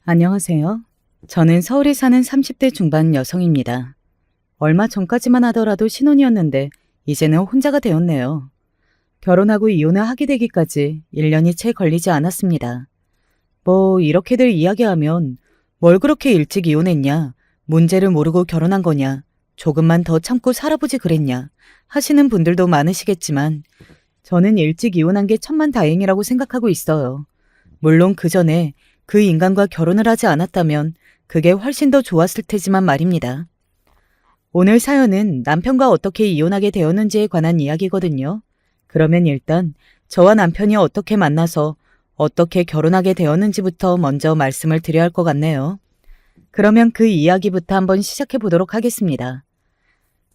안녕하세요. 저는 서울에 사는 30대 중반 여성입니다. 얼마 전까지만 하더라도 신혼이었는데 이제는 혼자가 되었네요. 결혼하고 이혼을 하게 되기까지 1년이 채 걸리지 않았습니다. 뭐 이렇게들 이야기하면 뭘 그렇게 일찍 이혼했냐, 문제를 모르고 결혼한 거냐, 조금만 더 참고 살아보지 그랬냐 하시는 분들도 많으시겠지만 저는 일찍 이혼한 게 천만다행이라고 생각하고 있어요. 물론 그 전에 그 인간과 결혼을 하지 않았다면 그게 훨씬 더 좋았을 테지만 말입니다. 오늘 사연은 남편과 어떻게 이혼하게 되었는지에 관한 이야기거든요. 그러면 일단 저와 남편이 어떻게 만나서 어떻게 결혼하게 되었는지부터 먼저 말씀을 드려야 할 것 같네요. 그러면 그 이야기부터 한번 시작해 보도록 하겠습니다.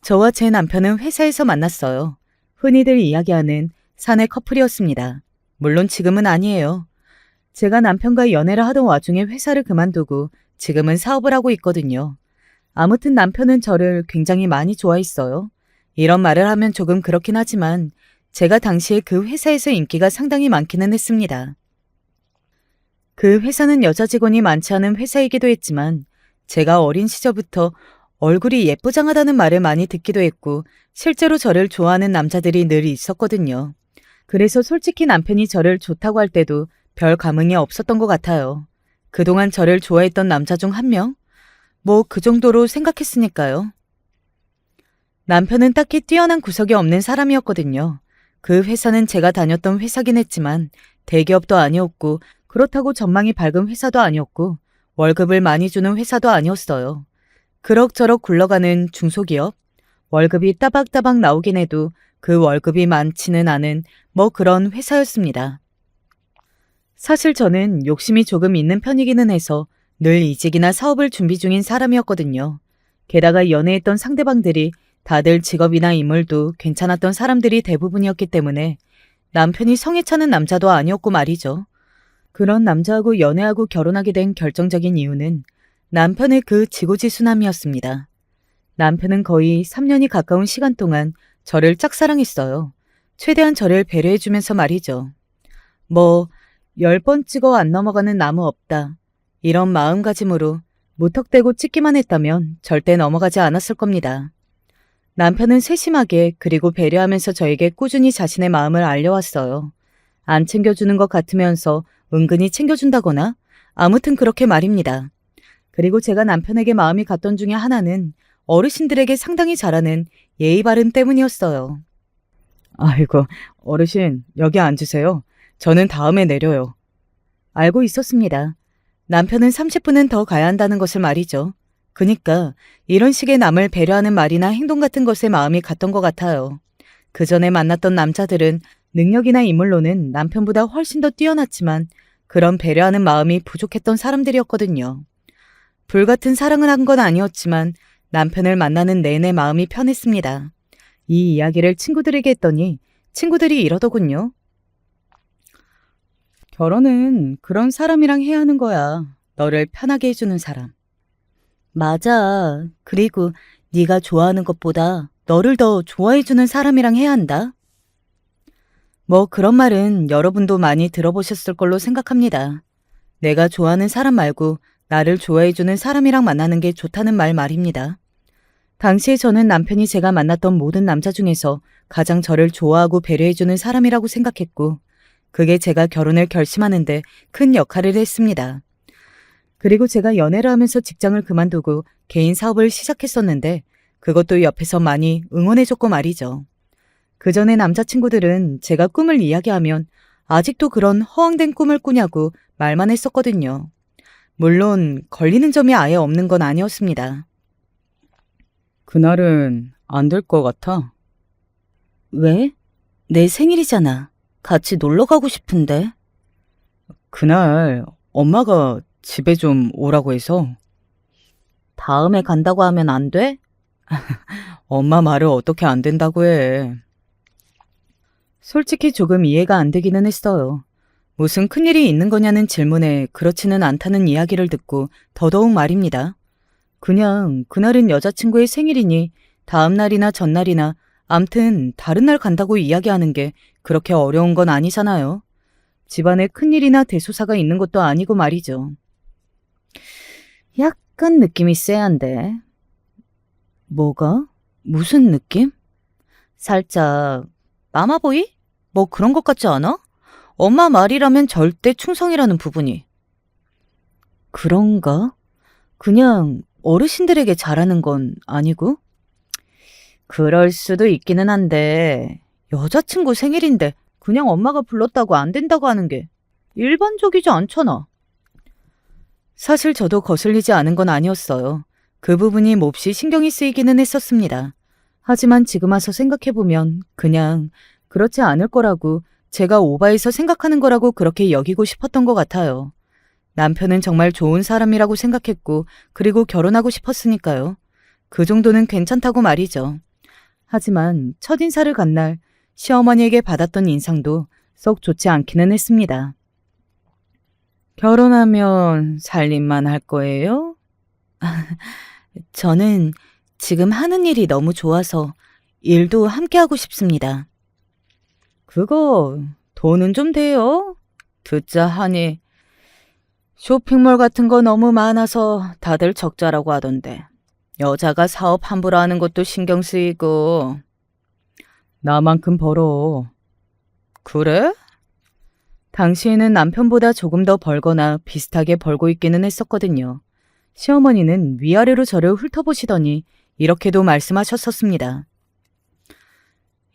저와 제 남편은 회사에서 만났어요. 흔히들 이야기하는 사내 커플이었습니다. 물론 지금은 아니에요. 제가 남편과 연애를 하던 와중에 회사를 그만두고 지금은 사업을 하고 있거든요. 아무튼 남편은 저를 굉장히 많이 좋아했어요. 이런 말을 하면 조금 그렇긴 하지만 제가 당시에 그 회사에서 인기가 상당히 많기는 했습니다. 그 회사는 여자 직원이 많지 않은 회사이기도 했지만 제가 어린 시절부터 얼굴이 예쁘장하다는 말을 많이 듣기도 했고 실제로 저를 좋아하는 남자들이 늘 있었거든요. 그래서 솔직히 남편이 저를 좋다고 할 때도 별 감흥이 없었던 것 같아요. 그동안 저를 좋아했던 남자 중 한 명? 뭐 그 정도로 생각했으니까요. 남편은 딱히 뛰어난 구석이 없는 사람이었거든요. 그 회사는 제가 다녔던 회사긴 했지만 대기업도 아니었고 그렇다고 전망이 밝은 회사도 아니었고 월급을 많이 주는 회사도 아니었어요. 그럭저럭 굴러가는 중소기업? 월급이 따박따박 나오긴 해도 그 월급이 많지는 않은 뭐 그런 회사였습니다. 사실 저는 욕심이 조금 있는 편이기는 해서 늘 이직이나 사업을 준비 중인 사람이었거든요. 게다가 연애했던 상대방들이 다들 직업이나 인물도 괜찮았던 사람들이 대부분이었기 때문에 남편이 성에 차는 남자도 아니었고 말이죠. 그런 남자하고 연애하고 결혼하게 된 결정적인 이유는 남편의 그 지고지순함이었습니다. 남편은 거의 3년이 가까운 시간 동안 저를 짝사랑했어요. 최대한 저를 배려해주면서 말이죠. 뭐 10번 찍어 안 넘어가는 나무 없다. 이런 마음가짐으로 무턱대고 찍기만 했다면 절대 넘어가지 않았을 겁니다. 남편은 세심하게 그리고 배려하면서 저에게 꾸준히 자신의 마음을 알려왔어요. 안 챙겨주는 것 같으면서 은근히 챙겨준다거나 아무튼 그렇게 말입니다. 그리고 제가 남편에게 마음이 갔던 중에 하나는 어르신들에게 상당히 잘하는 예의 바름 때문이었어요. 아이고, 어르신, 여기 앉으세요. 저는 다음에 내려요. 알고 있었습니다. 남편은 30분은 더 가야 한다는 것을 말이죠. 그니까 이런 식의 남을 배려하는 말이나 행동 같은 것에 마음이 갔던 것 같아요. 그 전에 만났던 남자들은 능력이나 인물로는 남편보다 훨씬 더 뛰어났지만 그런 배려하는 마음이 부족했던 사람들이었거든요. 불같은 사랑을 한 건 아니었지만 남편을 만나는 내내 마음이 편했습니다. 이 이야기를 친구들에게 했더니 친구들이 이러더군요. 결혼은 그런 사람이랑 해야 하는 거야. 너를 편하게 해주는 사람. 맞아. 그리고 네가 좋아하는 것보다 너를 더 좋아해주는 사람이랑 해야 한다. 뭐 그런 말은 여러분도 많이 들어보셨을 걸로 생각합니다. 내가 좋아하는 사람 말고 나를 좋아해주는 사람이랑 만나는 게 좋다는 말입니다. 당시에 저는 남편이 제가 만났던 모든 남자 중에서 가장 저를 좋아하고 배려해주는 사람이라고 생각했고 그게 제가 결혼을 결심하는데 큰 역할을 했습니다. 그리고 제가 연애를 하면서 직장을 그만두고 개인 사업을 시작했었는데 그것도 옆에서 많이 응원해줬고 말이죠. 그 전에 남자친구들은 제가 꿈을 이야기하면 아직도 그런 허황된 꿈을 꾸냐고 말만 했었거든요. 물론 걸리는 점이 아예 없는 건 아니었습니다. 그날은 안 될 것 같아. 왜? 내 생일이잖아. 같이 놀러 가고 싶은데. 그날 엄마가 집에 좀 오라고 해서. 다음에 간다고 하면 안 돼? 엄마 말을 어떻게 안 된다고 해. 솔직히 조금 이해가 안 되기는 했어요. 무슨 큰일이 있는 거냐는 질문에 그렇지는 않다는 이야기를 듣고 더더욱 말입니다. 그냥 그날은 여자친구의 생일이니 다음 날이나 전날이나 암튼 다른 날 간다고 이야기하는 게 그렇게 어려운 건 아니잖아요. 집안에 큰일이나 대소사가 있는 것도 아니고 말이죠. 약간 느낌이 쎄한데. 뭐가? 무슨 느낌? 살짝 마마보이? 뭐 그런 것 같지 않아? 엄마 말이라면 절대 충성이라는 부분이. 그런가? 그냥 어르신들에게 잘하는 건 아니고? 그럴 수도 있기는 한데 여자친구 생일인데 그냥 엄마가 불렀다고 안 된다고 하는 게 일반적이지 않잖아. 사실 저도 거슬리지 않은 건 아니었어요. 그 부분이 몹시 신경이 쓰이기는 했었습니다. 하지만 지금 와서 생각해보면 그냥 그렇지 않을 거라고, 제가 오바해서 생각하는 거라고 그렇게 여기고 싶었던 것 같아요. 남편은 정말 좋은 사람이라고 생각했고, 그리고 결혼하고 싶었으니까요. 그 정도는 괜찮다고 말이죠. 하지만 첫인사를 간 날 시어머니에게 받았던 인상도 썩 좋지 않기는 했습니다. 결혼하면 살림만 할 거예요? 저는 지금 하는 일이 너무 좋아서 일도 함께 하고 싶습니다. 그거 돈은 좀 돼요? 듣자 하니 쇼핑몰 같은 거 너무 많아서 다들 적자라고 하던데, 여자가 사업 함부로 하는 것도 신경 쓰이고. 나만큼 벌어. 그래? 당시에는 남편보다 조금 더 벌거나 비슷하게 벌고 있기는 했었거든요. 시어머니는 위아래로 저를 훑어보시더니 이렇게도 말씀하셨었습니다.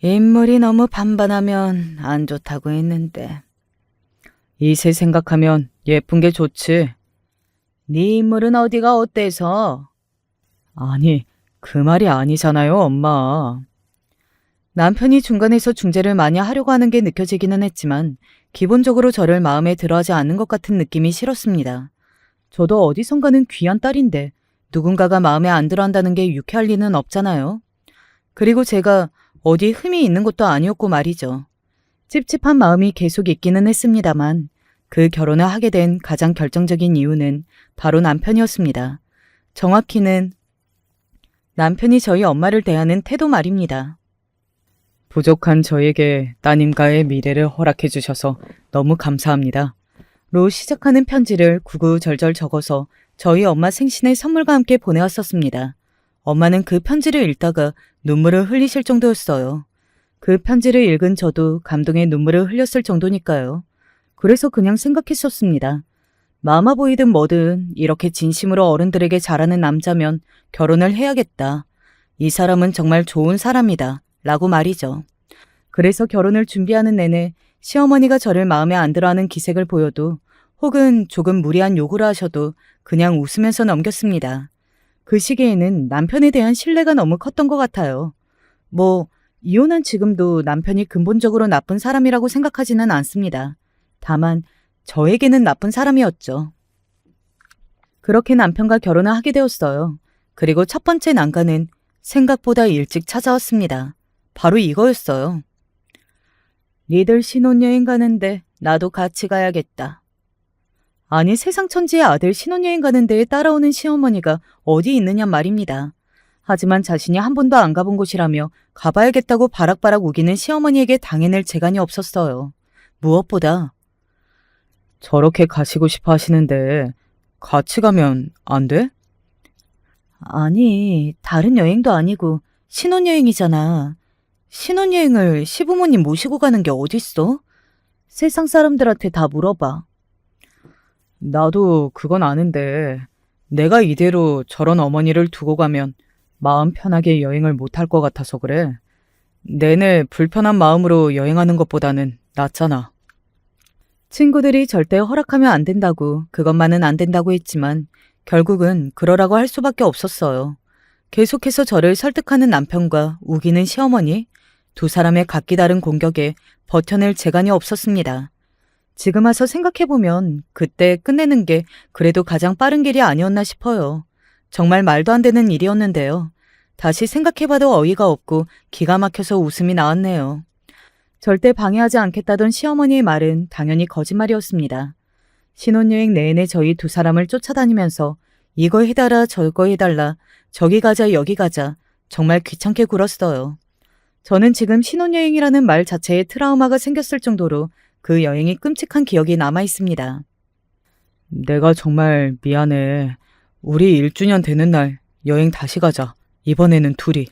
인물이 너무 반반하면 안 좋다고 했는데. 이세 생각하면 예쁜 게 좋지. 네 인물은 어디가 어때서? 아니, 그 말이 아니잖아요, 엄마. 남편이 중간에서 중재를 많이 하려고 하는 게 느껴지기는 했지만 기본적으로 저를 마음에 들어하지 않는 것 같은 느낌이 싫었습니다. 저도 어디선가는 귀한 딸인데 누군가가 마음에 안 들어한다는 게 유쾌할 리는 없잖아요. 그리고 제가 어디 흠이 있는 것도 아니었고 말이죠. 찝찝한 마음이 계속 있기는 했습니다만 그 결혼을 하게 된 가장 결정적인 이유는 바로 남편이었습니다. 정확히는 남편이 저희 엄마를 대하는 태도 말입니다. 부족한 저에게 따님과의 미래를 허락해 주셔서 너무 감사합니다. 로 시작하는 편지를 구구절절 적어서 저희 엄마 생신에 선물과 함께 보내왔었습니다. 엄마는 그 편지를 읽다가 눈물을 흘리실 정도였어요. 그 편지를 읽은 저도 감동의 눈물을 흘렸을 정도니까요. 그래서 그냥 생각했었습니다. 마마보이든 뭐든 이렇게 진심으로 어른들에게 잘하는 남자면 결혼을 해야겠다. 이 사람은 정말 좋은 사람이다. 라고 말이죠. 그래서 결혼을 준비하는 내내 시어머니가 저를 마음에 안 들어하는 기색을 보여도, 혹은 조금 무리한 요구를 하셔도 그냥 웃으면서 넘겼습니다. 그 시기에는 남편에 대한 신뢰가 너무 컸던 것 같아요. 뭐 이혼한 지금도 남편이 근본적으로 나쁜 사람이라고 생각하지는 않습니다. 다만 저에게는 나쁜 사람이었죠. 그렇게 남편과 결혼을 하게 되었어요. 그리고 첫 번째 난관은 생각보다 일찍 찾아왔습니다. 바로 이거였어요. 니들 신혼여행 가는데 나도 같이 가야겠다. 아니, 세상 천지의 아들 신혼여행 가는 데에 따라오는 시어머니가 어디 있느냐 말입니다. 하지만 자신이 한 번도 안 가본 곳이라며 가봐야겠다고 바락바락 우기는 시어머니에게 당해낼 재간이 없었어요. 무엇보다 저렇게 가시고 싶어 하시는데 같이 가면 안 돼? 아니, 다른 여행도 아니고 신혼여행이잖아. 신혼여행을 시부모님 모시고 가는 게 어딨어? 세상 사람들한테 다 물어봐. 나도 그건 아는데 내가 이대로 저런 어머니를 두고 가면 마음 편하게 여행을 못할 것 같아서 그래. 내내 불편한 마음으로 여행하는 것보다는 낫잖아. 친구들이 절대 허락하면 안 된다고, 그것만은 안 된다고 했지만 결국은 그러라고 할 수밖에 없었어요. 계속해서 저를 설득하는 남편과 우기는 시어머니, 두 사람의 각기 다른 공격에 버텨낼 재간이 없었습니다. 지금 와서 생각해보면 그때 끝내는 게 그래도 가장 빠른 길이 아니었나 싶어요. 정말 말도 안 되는 일이었는데요. 다시 생각해봐도 어이가 없고 기가 막혀서 웃음이 나왔네요. 절대 방해하지 않겠다던 시어머니의 말은 당연히 거짓말이었습니다. 신혼여행 내내 저희 두 사람을 쫓아다니면서 이거 해달라 저거 해달라, 저기 가자 여기 가자, 정말 귀찮게 굴었어요. 저는 지금 신혼여행이라는 말 자체에 트라우마가 생겼을 정도로 그 여행이 끔찍한 기억이 남아 있습니다. 내가 정말 미안해. 우리 1주년 되는 날 여행 다시 가자. 이번에는 둘이.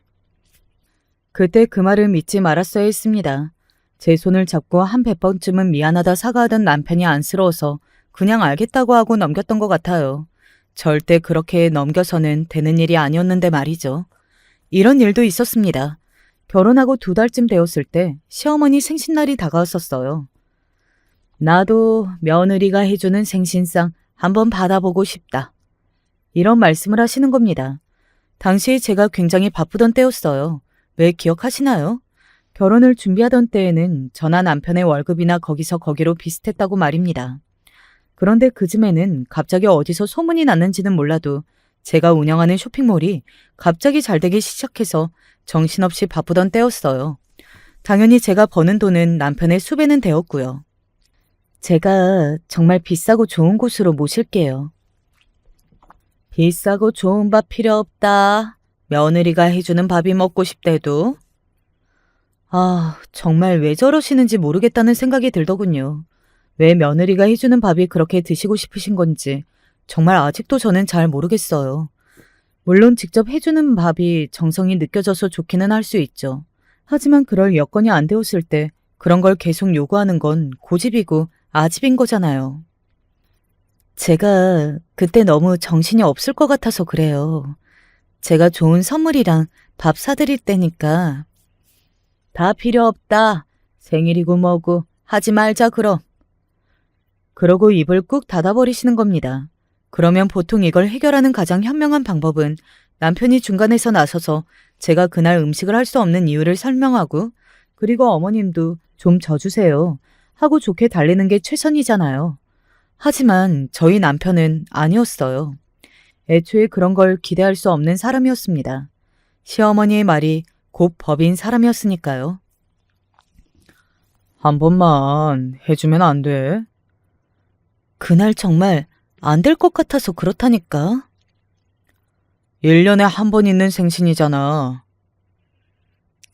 그때 그 말을 믿지 말았어야 했습니다. 제 손을 잡고 한 100번쯤은 미안하다 사과하던 남편이 안쓰러워서 그냥 알겠다고 하고 넘겼던 것 같아요. 절대 그렇게 넘겨서는 되는 일이 아니었는데 말이죠. 이런 일도 있었습니다. 결혼하고 2달쯤 되었을 때 시어머니 생신날이 다가왔었어요. 나도 며느리가 해주는 생신상 한번 받아보고 싶다. 이런 말씀을 하시는 겁니다. 당시 제가 굉장히 바쁘던 때였어요. 왜 기억하시나요? 결혼을 준비하던 때에는 저나 남편의 월급이나 거기서 거기로 비슷했다고 말입니다. 그런데 그쯤에는 갑자기 어디서 소문이 났는지는 몰라도 제가 운영하는 쇼핑몰이 갑자기 잘 되기 시작해서 정신없이 바쁘던 때였어요. 당연히 제가 버는 돈은 남편의 수배는 되었고요. 제가 정말 비싸고 좋은 곳으로 모실게요. 비싸고 좋은 밥 필요 없다. 며느리가 해주는 밥이 먹고 싶대도. 정말 왜 저러시는지 모르겠다는 생각이 들더군요. 왜 며느리가 해주는 밥이 그렇게 드시고 싶으신 건지 정말 아직도 저는 잘 모르겠어요. 물론 직접 해주는 밥이 정성이 느껴져서 좋기는 할 수 있죠. 하지만 그럴 여건이 안 되었을 때 그런 걸 계속 요구하는 건 고집이고 아집인 거잖아요. 제가 그때 너무 정신이 없을 것 같아서 그래요. 제가 좋은 선물이랑 밥 사드릴 때니까. 다 필요 없다. 생일이고 뭐고 하지 말자 그럼. 그러고 입을 꾹 닫아버리시는 겁니다. 그러면 보통 이걸 해결하는 가장 현명한 방법은 남편이 중간에서 나서서 제가 그날 음식을 할 수 없는 이유를 설명하고 그리고 어머님도 좀 져주세요 하고 좋게 달래는 게 최선이잖아요. 하지만 저희 남편은 아니었어요. 애초에 그런 걸 기대할 수 없는 사람이었습니다. 시어머니의 말이 곧 법인 사람이었으니까요. 한 번만 해주면 안 돼? 그날 정말 안 될 것 같아서 그렇다니까. 1년에 한 번 있는 생신이잖아.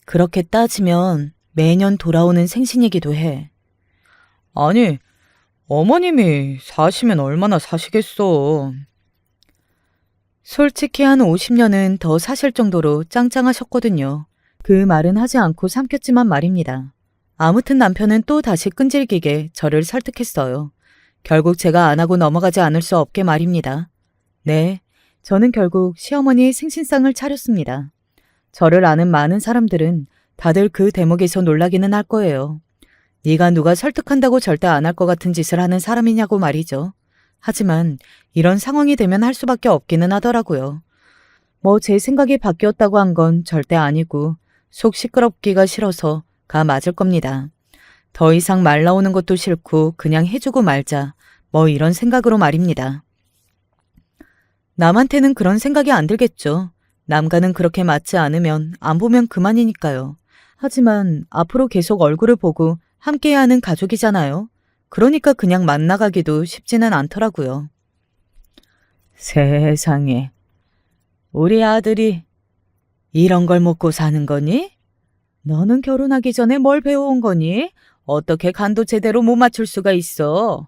그렇게 따지면 매년 돌아오는 생신이기도 해. 아니, 어머님이 사시면 얼마나 사시겠어. 솔직히 한 50년은 더 사실 정도로 짱짱하셨거든요. 그 말은 하지 않고 삼켰지만 말입니다. 아무튼 남편은 또 다시 끈질기게 저를 설득했어요. 결국 제가 안 하고 넘어가지 않을 수 없게 말입니다. 네, 저는 결국 시어머니의 생신상을 차렸습니다. 저를 아는 많은 사람들은 다들 그 대목에서 놀라기는 할 거예요. 네가 누가 설득한다고 절대 안 할 것 같은 짓을 하는 사람이냐고 말이죠. 하지만 이런 상황이 되면 할 수밖에 없기는 하더라고요. 뭐 제 생각이 바뀌었다고 한 건 절대 아니고 속 시끄럽기가 싫어서 가 맞을 겁니다. 더 이상 말 나오는 것도 싫고 그냥 해주고 말자 뭐 이런 생각으로 말입니다. 남한테는 그런 생각이 안 들겠죠. 남과는 그렇게 맞지 않으면 안 보면 그만이니까요. 하지만 앞으로 계속 얼굴을 보고 함께해야 하는 가족이잖아요. 그러니까 그냥 만나가기도 쉽지는 않더라고요. 세상에, 우리 아들이 이런 걸 먹고 사는 거니? 너는 결혼하기 전에 뭘 배워온 거니? 어떻게 간도 제대로 못 맞출 수가 있어?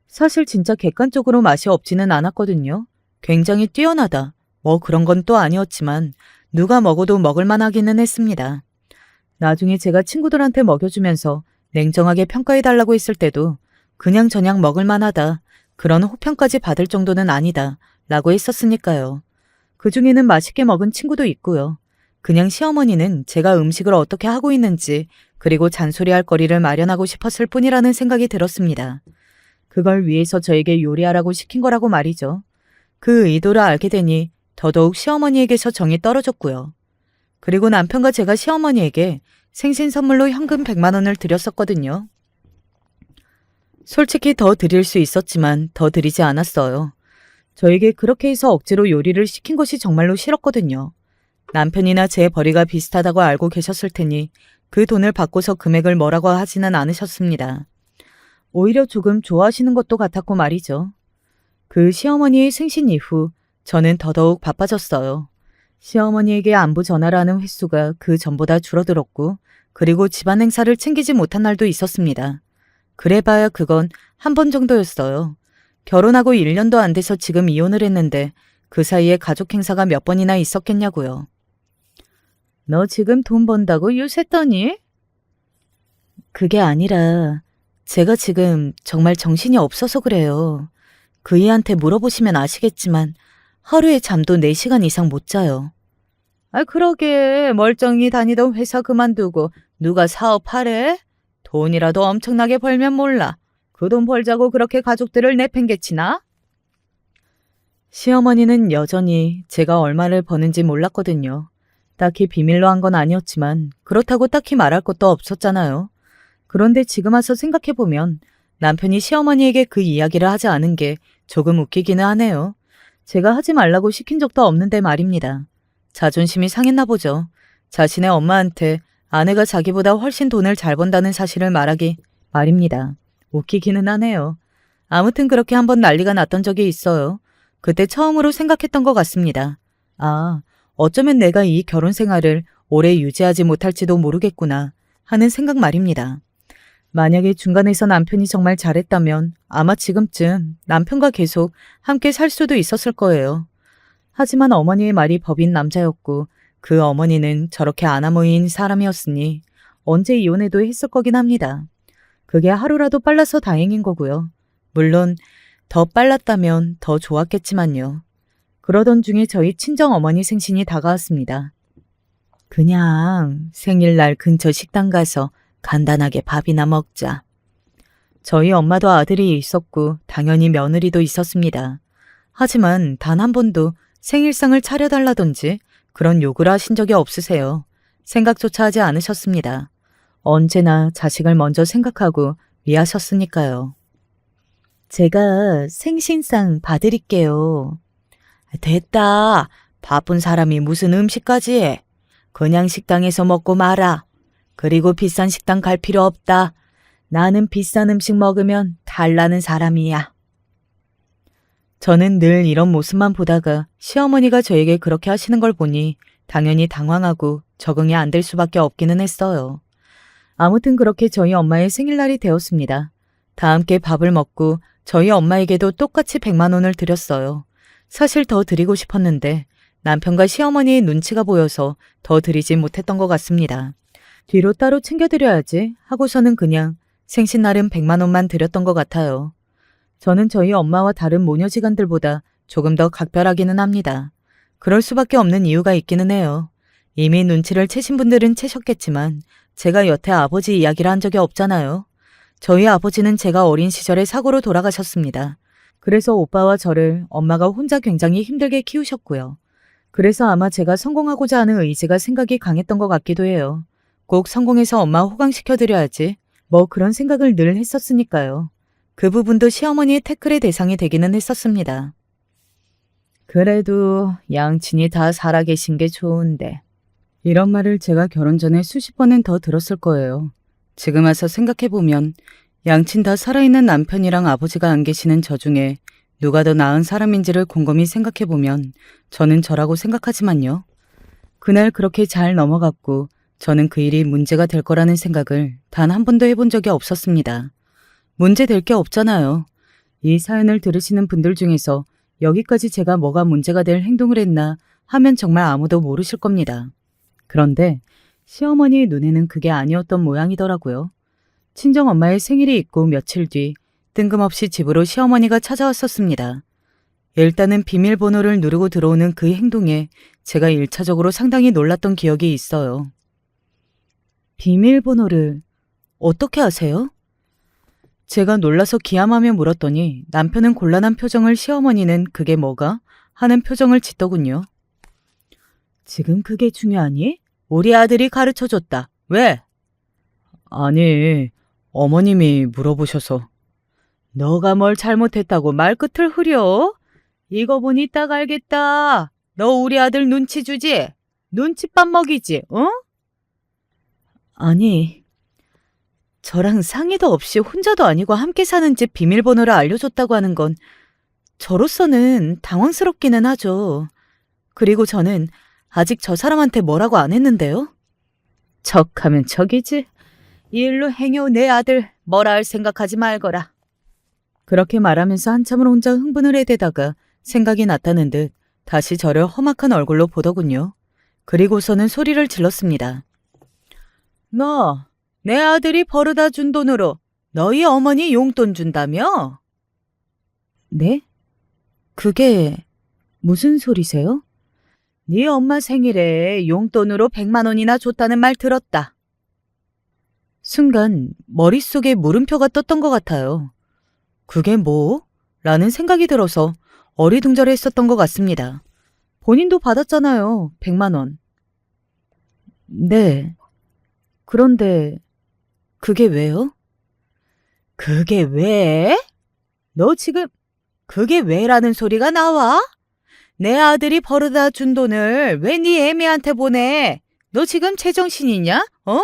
사실 진짜 객관적으로 맛이 없지는 않았거든요. 굉장히 뛰어나다. 뭐 그런 건 또 아니었지만 누가 먹어도 먹을만 하기는 했습니다. 나중에 제가 친구들한테 먹여주면서 냉정하게 평가해달라고 했을 때도 그냥저냥 먹을만하다. 그런 호평까지 받을 정도는 아니다. 라고 했었으니까요. 그중에는 맛있게 먹은 친구도 있고요. 그냥 시어머니는 제가 음식을 어떻게 하고 있는지 그리고 잔소리할 거리를 마련하고 싶었을 뿐이라는 생각이 들었습니다. 그걸 위해서 저에게 요리하라고 시킨 거라고 말이죠. 그 의도를 알게 되니 더더욱 시어머니에게서 정이 떨어졌고요. 그리고 남편과 제가 시어머니에게 생신 선물로 현금 100만 원을 드렸었거든요. 솔직히 더 드릴 수 있었지만 더 드리지 않았어요. 저에게 그렇게 해서 억지로 요리를 시킨 것이 정말로 싫었거든요. 남편이나 제 벌이가 비슷하다고 알고 계셨을 테니 그 돈을 받고서 금액을 뭐라고 하지는 않으셨습니다. 오히려 조금 좋아하시는 것도 같았고 말이죠. 그 시어머니의 생신 이후 저는 더더욱 바빠졌어요. 시어머니에게 안부 전화를 하는 횟수가 그 전보다 줄어들었고 그리고 집안 행사를 챙기지 못한 날도 있었습니다. 그래봐야 그건 한 번 정도였어요. 결혼하고 1년도 안 돼서 지금 이혼을 했는데 그 사이에 가족 행사가 몇 번이나 있었겠냐고요. 너 지금 돈 번다고 유세 떠니? 그게 아니라 제가 지금 정말 정신이 없어서 그래요. 그이한테 물어보시면 아시겠지만 하루에 잠도 4시간 이상 못 자요. 그러게 멀쩡히 다니던 회사 그만두고 누가 사업하래? 돈이라도 엄청나게 벌면 몰라. 그 돈 벌자고 그렇게 가족들을 내팽개치나? 시어머니는 여전히 제가 얼마를 버는지 몰랐거든요. 딱히 비밀로 한 건 아니었지만 그렇다고 딱히 말할 것도 없었잖아요. 그런데 지금 와서 생각해보면 남편이 시어머니에게 그 이야기를 하지 않은 게 조금 웃기기는 하네요. 제가 하지 말라고 시킨 적도 없는데 말입니다. 자존심이 상했나 보죠. 자신의 엄마한테 아내가 자기보다 훨씬 돈을 잘 번다는 사실을 말하기 말입니다. 웃기기는 하네요. 아무튼 그렇게 한번 난리가 났던 적이 있어요. 그때 처음으로 생각했던 것 같습니다. 어쩌면 내가 이 결혼 생활을 오래 유지하지 못할지도 모르겠구나 하는 생각 말입니다. 만약에 중간에서 남편이 정말 잘했다면 아마 지금쯤 남편과 계속 함께 살 수도 있었을 거예요. 하지만 어머니의 말이 법인 남자였고 그 어머니는 저렇게 아나무인 사람이었으니 언제 이혼해도 했을 거긴 합니다. 그게 하루라도 빨라서 다행인 거고요. 물론 더 빨랐다면 더 좋았겠지만요. 그러던 중에 저희 친정어머니 생신이 다가왔습니다. 그냥 생일날 근처 식당 가서 간단하게 밥이나 먹자. 저희 엄마도 아들이 있었고 당연히 며느리도 있었습니다. 하지만 단 한 번도 생일상을 차려달라든지 그런 요구를 하신 적이 없으세요. 생각조차 하지 않으셨습니다. 언제나 자식을 먼저 생각하고 위하셨으니까요. 제가 생신상 봐드릴게요. 됐다. 바쁜 사람이 무슨 음식까지 해. 그냥 식당에서 먹고 말아. 그리고 비싼 식당 갈 필요 없다. 나는 비싼 음식 먹으면 달라는 사람이야. 저는 늘 이런 모습만 보다가 시어머니가 저에게 그렇게 하시는 걸 보니 당연히 당황하고 적응이 안 될 수밖에 없기는 했어요. 아무튼 그렇게 저희 엄마의 생일날이 되었습니다. 다 함께 밥을 먹고 저희 엄마에게도 똑같이 100만 원을 드렸어요. 사실 더 드리고 싶었는데 남편과 시어머니의 눈치가 보여서 더 드리지 못했던 것 같습니다. 뒤로 따로 챙겨드려야지 하고서는 그냥 생신날은 100만 원만 드렸던 것 같아요. 저는 저희 엄마와 다른 모녀지간들보다 조금 더 각별하기는 합니다. 그럴 수밖에 없는 이유가 있기는 해요. 이미 눈치를 채신 분들은 채셨겠지만 제가 여태 아버지 이야기를 한 적이 없잖아요. 저희 아버지는 제가 어린 시절에 사고로 돌아가셨습니다. 그래서 오빠와 저를 엄마가 혼자 굉장히 힘들게 키우셨고요. 그래서 아마 제가 성공하고자 하는 의지가 생각이 강했던 것 같기도 해요. 꼭 성공해서 엄마 호강시켜드려야지. 뭐 그런 생각을 늘 했었으니까요. 그 부분도 시어머니의 태클의 대상이 되기는 했었습니다. 그래도 양친이 다 살아계신 게 좋은데. 이런 말을 제가 결혼 전에 수십 번은 더 들었을 거예요. 지금 와서 생각해보면 양친 다 살아있는 남편이랑 아버지가 안 계시는 저 중에 누가 더 나은 사람인지를 곰곰이 생각해보면 저는 저라고 생각하지만요. 그날 그렇게 잘 넘어갔고 저는 그 일이 문제가 될 거라는 생각을 단 한 번도 해본 적이 없었습니다. 문제 될 게 없잖아요. 이 사연을 들으시는 분들 중에서 여기까지 제가 뭐가 문제가 될 행동을 했나 하면 정말 아무도 모르실 겁니다. 그런데 시어머니의 눈에는 그게 아니었던 모양이더라고요. 친정엄마의 생일이 있고 며칠 뒤 뜬금없이 집으로 시어머니가 찾아왔었습니다. 일단은 비밀번호를 누르고 들어오는 그 행동에 제가 1차적으로 상당히 놀랐던 기억이 있어요. 비밀번호를 어떻게 아세요? 제가 놀라서 기함하며 물었더니 남편은 곤란한 표정을, 시어머니는 그게 뭐가? 하는 표정을 짓더군요. 지금 그게 중요하니? 우리 아들이 가르쳐줬다. 왜? 아니, 어머님이 물어보셔서. 너가 뭘 잘못했다고 말끝을 흐려? 이거 보니 딱 알겠다. 너 우리 아들 눈치 주지? 눈칫밥 먹이지, 어? 아니, 저랑 상의도 없이 혼자도 아니고 함께 사는 집 비밀번호를 알려줬다고 하는 건 저로서는 당황스럽기는 하죠. 그리고 저는 아직 저 사람한테 뭐라고 안 했는데요. 척하면 척이지. 이 일로 행여 내 아들 뭐라 할 생각하지 말거라. 그렇게 말하면서 한참을 혼자 흥분을 해대다가 생각이 났다는 듯 다시 저를 험악한 얼굴로 보더군요. 그리고서는 소리를 질렀습니다. 너, 내 아들이 벌어다 준 돈으로 너희 어머니 용돈 준다며? 네? 그게 무슨 소리세요? 네 엄마 생일에 용돈으로 100만 원이나 줬다는 말 들었다. 순간 머릿속에 물음표가 떴던 것 같아요. 그게 뭐? 라는 생각이 들어서 어리둥절했었던 것 같습니다. 본인도 받았잖아요. 100만 원. 네. 그런데 그게 왜요? 그게 왜? 너 지금 그게 왜라는 소리가 나와? 내 아들이 벌어다 준 돈을 왜 네 애미한테 보내? 너 지금 제정신이냐? 어?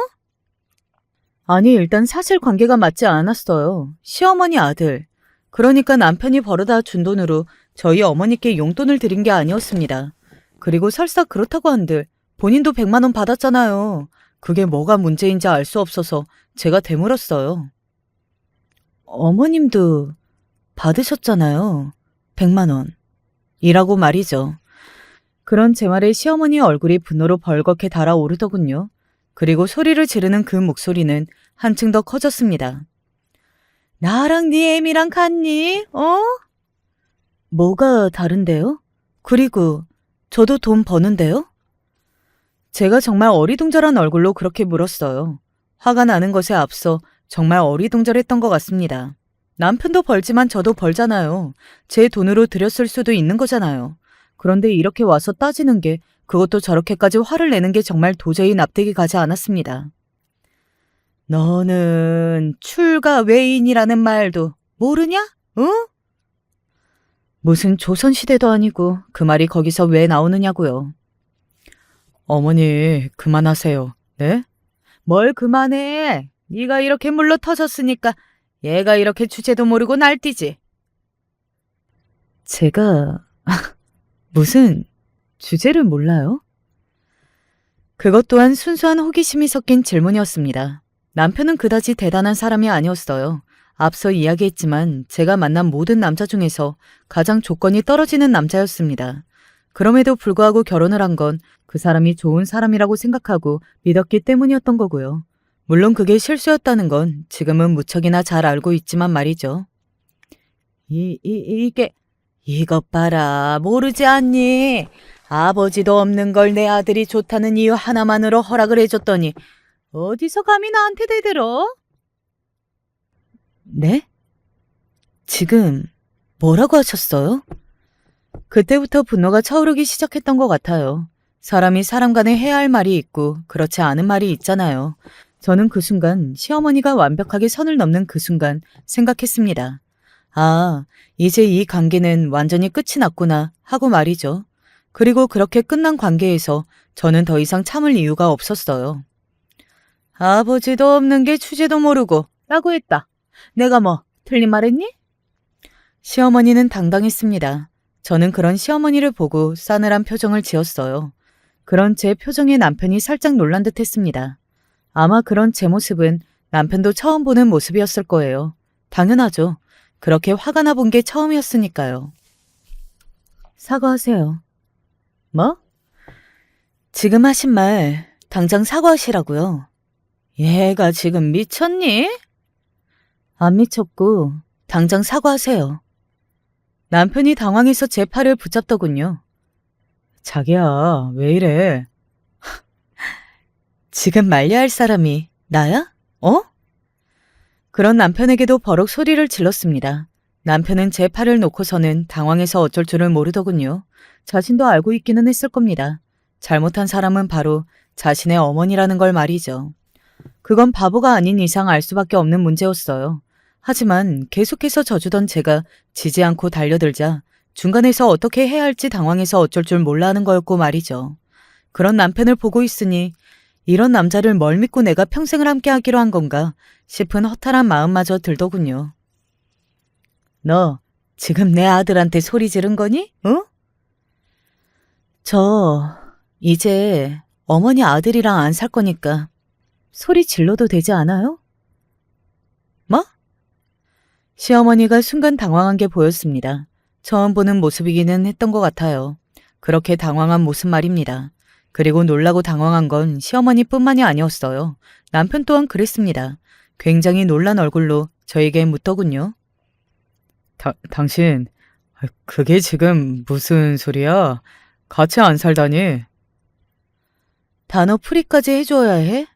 아니, 일단 사실관계가 맞지 않았어요. 시어머니 아들. 그러니까 남편이 벌어다 준 돈으로 저희 어머니께 용돈을 드린 게 아니었습니다. 그리고 설사 그렇다고 한들 본인도 100만 원 받았잖아요. 그게 뭐가 문제인지 알 수 없어서 제가 되물었어요. 어머님도 받으셨잖아요. 100만 원. 이라고 말이죠. 그런 제 말에 시어머니 얼굴이 분노로 벌겋게 달아오르더군요. 그리고 소리를 지르는 그 목소리는 한층 더 커졌습니다. 나랑 네 애미랑 같니? 어? 뭐가 다른데요? 그리고 저도 돈 버는데요? 제가 정말 어리둥절한 얼굴로 그렇게 물었어요. 화가 나는 것에 앞서 정말 어리둥절했던 것 같습니다. 남편도 벌지만 저도 벌잖아요. 제 돈으로 드렸을 수도 있는 거잖아요. 그런데 이렇게 와서 따지는 게, 그것도 저렇게까지 화를 내는 게 정말 도저히 납득이 가지 않았습니다. 너는 출가 외인이라는 말도 모르냐? 응? 무슨 조선시대도 아니고 그 말이 거기서 왜 나오느냐고요. 어머니, 그만하세요. 네? 뭘 그만해. 네가 이렇게 물러 터졌으니까 얘가 이렇게 주제도 모르고 날뛰지. 제가 무슨 주제를 몰라요? 그것 또한 순수한 호기심이 섞인 질문이었습니다. 남편은 그다지 대단한 사람이 아니었어요. 앞서 이야기했지만 제가 만난 모든 남자 중에서 가장 조건이 떨어지는 남자였습니다. 그럼에도 불구하고 결혼을 한 건 그 사람이 좋은 사람이라고 생각하고 믿었기 때문이었던 거고요. 물론 그게 실수였다는 건 지금은 무척이나 잘 알고 있지만 말이죠. 이것 봐라. 모르지 않니? 아버지도 없는 걸 내 아들이 좋다는 이유 하나만으로 허락을 해줬더니 어디서 감히 나한테 대들어? 네? 지금 뭐라고 하셨어요? 그때부터 분노가 차오르기 시작했던 것 같아요. 사람이 사람 간에 해야 할 말이 있고 그렇지 않은 말이 있잖아요. 저는 그 순간 시어머니가 완벽하게 선을 넘는 그 순간 생각했습니다. 아, 이제 이 관계는 완전히 끝이 났구나 하고 말이죠. 그리고 그렇게 끝난 관계에서 저는 더 이상 참을 이유가 없었어요. 아버지도 없는 게 주제도 모르고 라고 했다. 내가 뭐 틀린 말했니? 시어머니는 당당했습니다. 저는 그런 시어머니를 보고 싸늘한 표정을 지었어요. 그런 제 표정에 남편이 살짝 놀란 듯 했습니다. 아마 그런 제 모습은 남편도 처음 보는 모습이었을 거예요. 당연하죠. 그렇게 화가 나 본 게 처음이었으니까요. 사과하세요. 뭐? 지금 하신 말 당장 사과하시라고요. 얘가 지금 미쳤니? 안 미쳤고 당장 사과하세요. 남편이 당황해서 제 팔을 붙잡더군요. 자기야, 왜 이래? 지금 말려야 할 사람이 나야? 어? 그런 남편에게도 버럭 소리를 질렀습니다. 남편은 제 팔을 놓고서는 당황해서 어쩔 줄을 모르더군요. 자신도 알고 있기는 했을 겁니다. 잘못한 사람은 바로 자신의 어머니라는 걸 말이죠. 그건 바보가 아닌 이상 알 수밖에 없는 문제였어요. 하지만 계속해서 져주던 제가 지지 않고 달려들자 중간에서 어떻게 해야 할지 당황해서 어쩔 줄 몰라 하는 거였고 말이죠. 그런 남편을 보고 있으니 이런 남자를 뭘 믿고 내가 평생을 함께 하기로 한 건가 싶은 허탈한 마음마저 들더군요. 너 지금 내 아들한테 소리 지른 거니? 응? 저 이제 어머니 아들이랑 안 살 거니까 소리 질러도 되지 않아요? 뭐? 시어머니가 순간 당황한 게 보였습니다. 처음 보는 모습이기는 했던 것 같아요. 그렇게 당황한 모습 말입니다. 그리고 놀라고 당황한 건 시어머니뿐만이 아니었어요. 남편 또한 그랬습니다. 굉장히 놀란 얼굴로 저에게 묻더군요. 당신, 그게 지금 무슨 소리야? 같이 안 살다니? 단어 풀이까지 해줘야 해?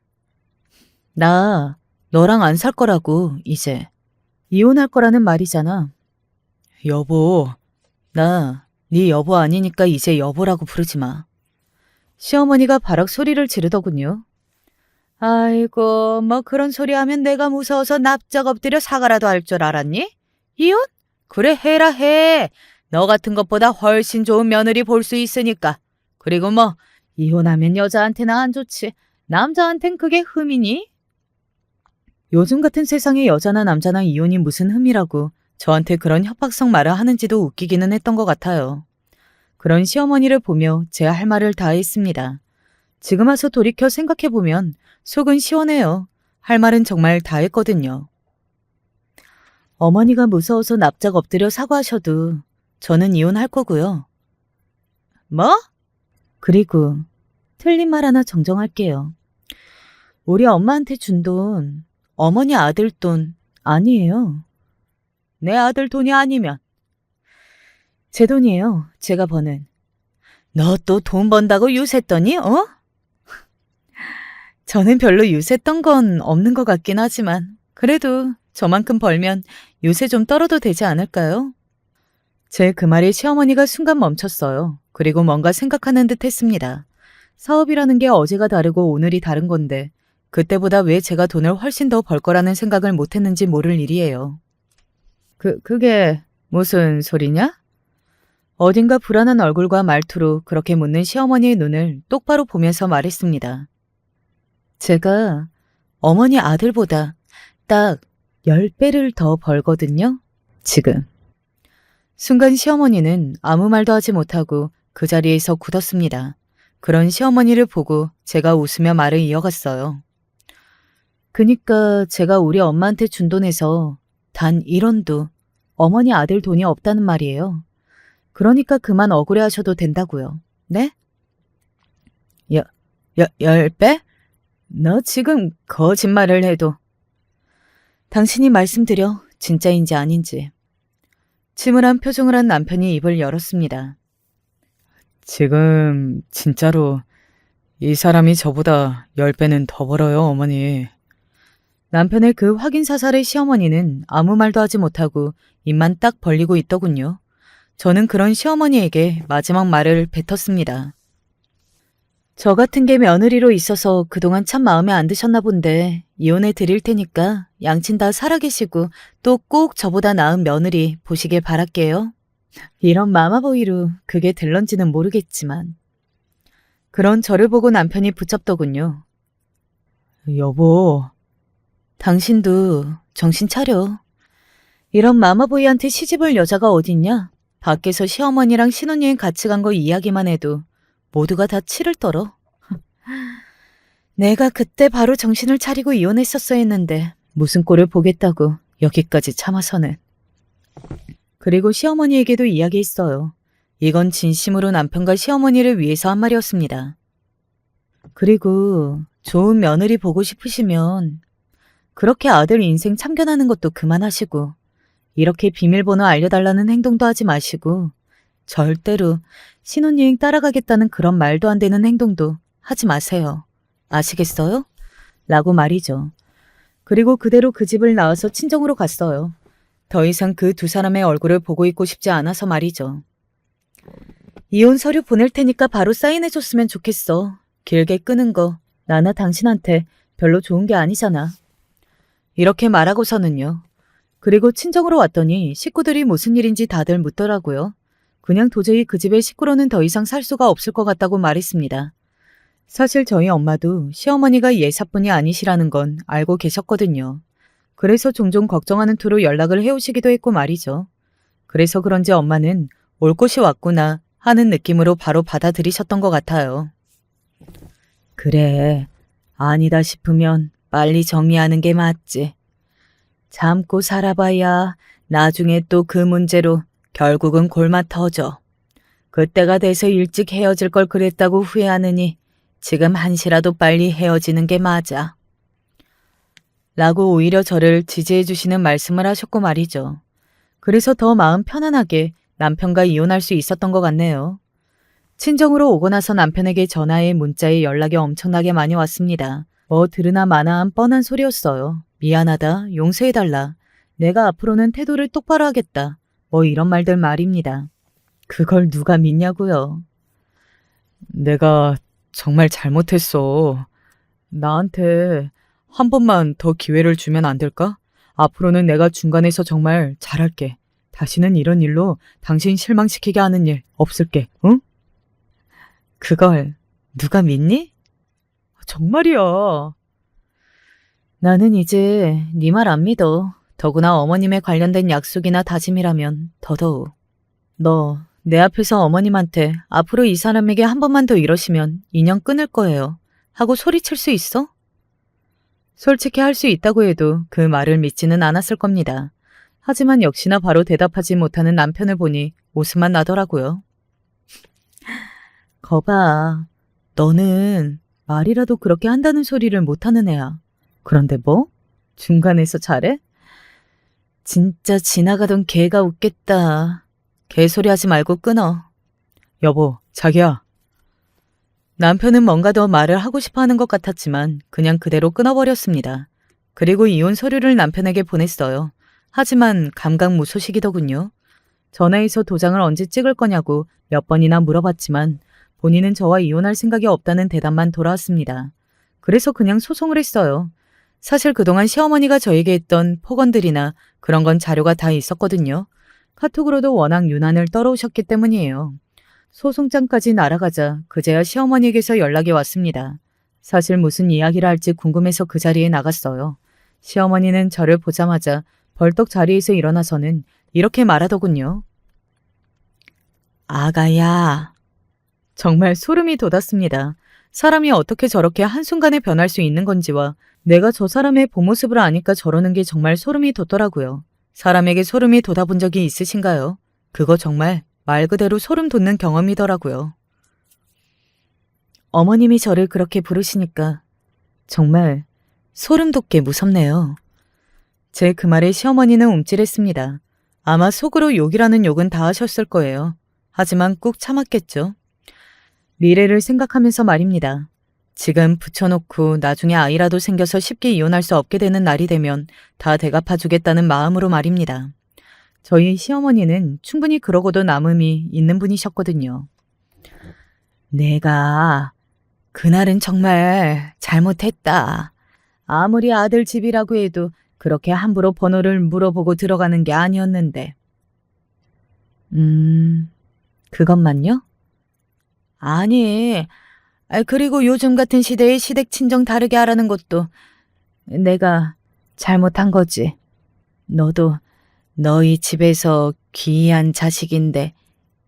나 너랑 안 살 거라고, 이제. 이혼할 거라는 말이잖아. 여보, 나 네 여보 아니니까 이제 여보라고 부르지 마. 시어머니가 바락 소리를 지르더군요. 아이고, 뭐 그런 소리 하면 내가 무서워서 납작 엎드려 사과라도 할 줄 알았니? 이혼? 그래, 해라 해. 너 같은 것보다 훨씬 좋은 며느리 볼 수 있으니까. 그리고 뭐 이혼하면 여자한테나 안 좋지. 남자한텐 그게 흠이니? 요즘 같은 세상에 여자나 남자나 이혼이 무슨 흠이라고 저한테 그런 협박성 말을 하는지도 웃기기는 했던 것 같아요. 그런 시어머니를 보며 제 할 말을 다 했습니다. 지금 와서 돌이켜 생각해보면 속은 시원해요. 할 말은 정말 다 했거든요. 어머니가 무서워서 납작 엎드려 사과하셔도 저는 이혼할 거고요. 뭐? 그리고 틀린 말 하나 정정할게요. 우리 엄마한테 준 돈, 어머니 아들 돈 아니에요. 내 아들 돈이 아니면? 제 돈이에요. 제가 버는. 너 또 돈 번다고 유세했더니, 어? 저는 별로 유세했던 건 없는 것 같긴 하지만 그래도 저만큼 벌면 유세 좀 떨어도 되지 않을까요? 제 그 말에 시어머니가 순간 멈췄어요. 그리고 뭔가 생각하는 듯 했습니다. 사업이라는 게 어제가 다르고 오늘이 다른 건데 그때보다 왜 제가 돈을 훨씬 더 벌 거라는 생각을 못했는지 모를 일이에요. 그게 무슨 소리냐? 어딘가 불안한 얼굴과 말투로 그렇게 묻는 시어머니의 눈을 똑바로 보면서 말했습니다. 제가 어머니 아들보다 딱 10배를 더 벌거든요, 지금. 순간 시어머니는 아무 말도 하지 못하고 그 자리에서 굳었습니다. 그런 시어머니를 보고 제가 웃으며 말을 이어갔어요. 그니까 제가 우리 엄마한테 준 돈에서 단 1원도 어머니 아들 돈이 없다는 말이에요. 그러니까 그만 억울해하셔도 된다고요. 네? 10배? 너 지금 거짓말을 해도. 당신이 말씀드려 진짜인지 아닌지. 침울한 표정을 한 남편이 입을 열었습니다. 지금 진짜로 이 사람이 저보다 10배는 더 벌어요, 어머니. 남편의 그 확인 사살의 시어머니는 아무 말도 하지 못하고 입만 딱 벌리고 있더군요. 저는 그런 시어머니에게 마지막 말을 뱉었습니다. 저 같은 게 며느리로 있어서 그동안 참 마음에 안 드셨나 본데 이혼해 드릴 테니까 양친 다 살아계시고 또 꼭 저보다 나은 며느리 보시길 바랄게요. 이런 마마보이로 그게 될런지는 모르겠지만. 그런 저를 보고 남편이 붙잡더군요. 여보. 당신도 정신 차려. 이런 마마보이한테 시집올 여자가 어딨냐? 밖에서 시어머니랑 신혼여행 같이 간 거 이야기만 해도 모두가 다 치를 떨어. 내가 그때 바로 정신을 차리고 이혼했었어야 했는데 무슨 꼴을 보겠다고 여기까지 참아서는. 그리고 시어머니에게도 이야기했어요. 이건 진심으로 남편과 시어머니를 위해서 한 말이었습니다. 그리고 좋은 며느리 보고 싶으시면 그렇게 아들 인생 참견하는 것도 그만하시고 이렇게 비밀번호 알려달라는 행동도 하지 마시고 절대로 신혼여행 따라가겠다는 그런 말도 안 되는 행동도 하지 마세요. 아시겠어요? 라고 말이죠. 그리고 그대로 그 집을 나와서 친정으로 갔어요. 더 이상 그 두 사람의 얼굴을 보고 있고 싶지 않아서 말이죠. 이혼 서류 보낼 테니까 바로 사인해줬으면 좋겠어. 길게 끄는 거 나나 당신한테 별로 좋은 게 아니잖아. 이렇게 말하고서는요. 그리고 친정으로 왔더니 식구들이 무슨 일인지 다들 묻더라고요. 그냥 도저히 그 집의 식구로는 더 이상 살 수가 없을 것 같다고 말했습니다. 사실 저희 엄마도 시어머니가 예사뿐이 아니시라는 건 알고 계셨거든요. 그래서 종종 걱정하는 투로 연락을 해오시기도 했고 말이죠. 그래서 그런지 엄마는 올 곳이 왔구나 하는 느낌으로 바로 받아들이셨던 것 같아요. 그래, 아니다 싶으면 빨리 정리하는 게 맞지. 참고 살아봐야 나중에 또 그 문제로 결국은 골마 터져. 그때가 돼서 일찍 헤어질 걸 그랬다고 후회하느니 지금 한시라도 빨리 헤어지는 게 맞아. 라고 오히려 저를 지지해 주시는 말씀을 하셨고 말이죠. 그래서 더 마음 편안하게 남편과 이혼할 수 있었던 것 같네요. 친정으로 오고 나서 남편에게 전화에 문자에 연락이 엄청나게 많이 왔습니다. 뭐 들으나 마나한 뻔한 소리였어요. 미안하다, 용서해달라. 내가 앞으로는 태도를 똑바로 하겠다. 뭐 이런 말들 말입니다. 그걸 누가 믿냐고요. 내가 정말 잘못했어. 나한테 한 번만 더 기회를 주면 안 될까? 앞으로는 내가 중간에서 정말 잘할게. 다시는 이런 일로 당신 실망시키게 하는 일 없을게, 응? 그걸 누가 믿니? 정말이야. 나는 이제 네 말 안 믿어. 더구나 어머님에 관련된 약속이나 다짐이라면 더더욱. 너 내 앞에서 어머님한테 앞으로 이 사람에게 한 번만 더 이러시면 인연 끊을 거예요. 하고 소리칠 수 있어? 솔직히 할 수 있다고 해도 그 말을 믿지는 않았을 겁니다. 하지만 역시나 바로 대답하지 못하는 남편을 보니 웃음만 나더라고요. 거봐, 너는 말이라도 그렇게 한다는 소리를 못하는 애야. 그런데 뭐? 중간에서 잘해? 진짜 지나가던 개가 웃겠다. 개소리 하지 말고 끊어. 여보, 자기야. 남편은 뭔가 더 말을 하고 싶어 하는 것 같았지만 그냥 그대로 끊어버렸습니다. 그리고 이혼 서류를 남편에게 보냈어요. 하지만 감각무소식이더군요. 전화해서 도장을 언제 찍을 거냐고 몇 번이나 물어봤지만 본인은 저와 이혼할 생각이 없다는 대답만 돌아왔습니다. 그래서 그냥 소송을 했어요. 사실 그동안 시어머니가 저에게 했던 폭언들이나 그런 건 자료가 다 있었거든요. 카톡으로도 워낙 유난을 떨어오셨기 때문이에요. 소송장까지 날아가자 그제야 시어머니에게서 연락이 왔습니다. 사실 무슨 이야기를 할지 궁금해서 그 자리에 나갔어요. 시어머니는 저를 보자마자 벌떡 자리에서 일어나서는 이렇게 말하더군요. 아가야. 정말 소름이 돋았습니다. 사람이 어떻게 저렇게 한순간에 변할 수 있는 건지와 내가 저 사람의 본 모습을 아니까 저러는 게 정말 소름이 돋더라고요. 사람에게 소름이 돋아본 적이 있으신가요? 그거 정말 말 그대로 소름 돋는 경험이더라고요. 어머님이 저를 그렇게 부르시니까 정말 소름 돋게 무섭네요. 제 그 말에 시어머니는 움찔했습니다. 아마 속으로 욕이라는 욕은 다 하셨을 거예요. 하지만 꾹 참았겠죠. 미래를 생각하면서 말입니다. 지금 붙여놓고 나중에 아이라도 생겨서 쉽게 이혼할 수 없게 되는 날이 되면 다 대갚아주겠다는 마음으로 말입니다. 저희 시어머니는 충분히 그러고도 남음이 있는 분이셨거든요. 내가 그날은 정말 잘못했다. 아무리 아들 집이라고 해도 그렇게 함부로 번호를 물어보고 들어가는 게 아니었는데. 그것만요? 아니, 그리고 요즘 같은 시대에 시댁 친정 다르게 하라는 것도 내가 잘못한 거지. 너도 너희 집에서 귀한 자식인데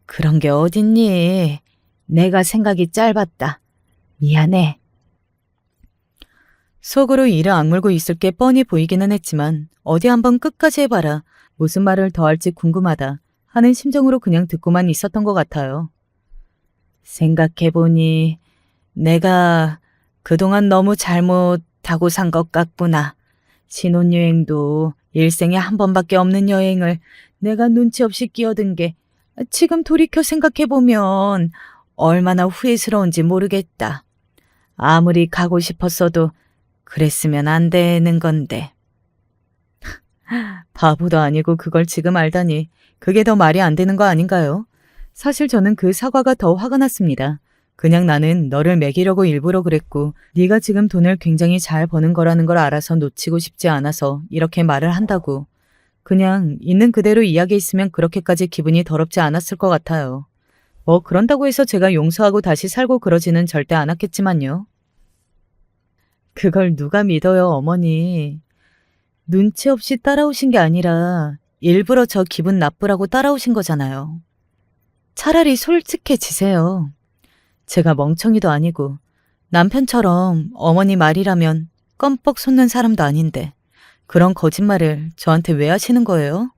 그런 게 어딨니? 내가 생각이 짧았다. 미안해. 속으로 이를 악물고 있을 게 뻔히 보이기는 했지만 어디 한번 끝까지 해봐라. 무슨 말을 더 할지 궁금하다 하는 심정으로 그냥 듣고만 있었던 것 같아요. 생각해보니 내가 그동안 너무 잘못하고 산 것 같구나. 신혼여행도 일생에 한 번밖에 없는 여행을 내가 눈치 없이 끼어든 게 지금 돌이켜 생각해보면 얼마나 후회스러운지 모르겠다. 아무리 가고 싶었어도 그랬으면 안 되는 건데. 바보도 아니고 그걸 지금 알다니 그게 더 말이 안 되는 거 아닌가요? 사실 저는 그 사과가 더 화가 났습니다. 그냥 나는 너를 먹이려고 일부러 그랬고 네가 지금 돈을 굉장히 잘 버는 거라는 걸 알아서 놓치고 싶지 않아서 이렇게 말을 한다고. 그냥 있는 그대로 이야기했으면 그렇게까지 기분이 더럽지 않았을 것 같아요. 뭐 그런다고 해서 제가 용서하고 다시 살고 그러지는 절대 않았겠지만요. 그걸 누가 믿어요, 어머니. 눈치 없이 따라오신 게 아니라 일부러 저 기분 나쁘라고 따라오신 거잖아요. 차라리 솔직해지세요. 제가 멍청이도 아니고 남편처럼 어머니 말이라면 껌뻑 솟는 사람도 아닌데 그런 거짓말을 저한테 왜 하시는 거예요?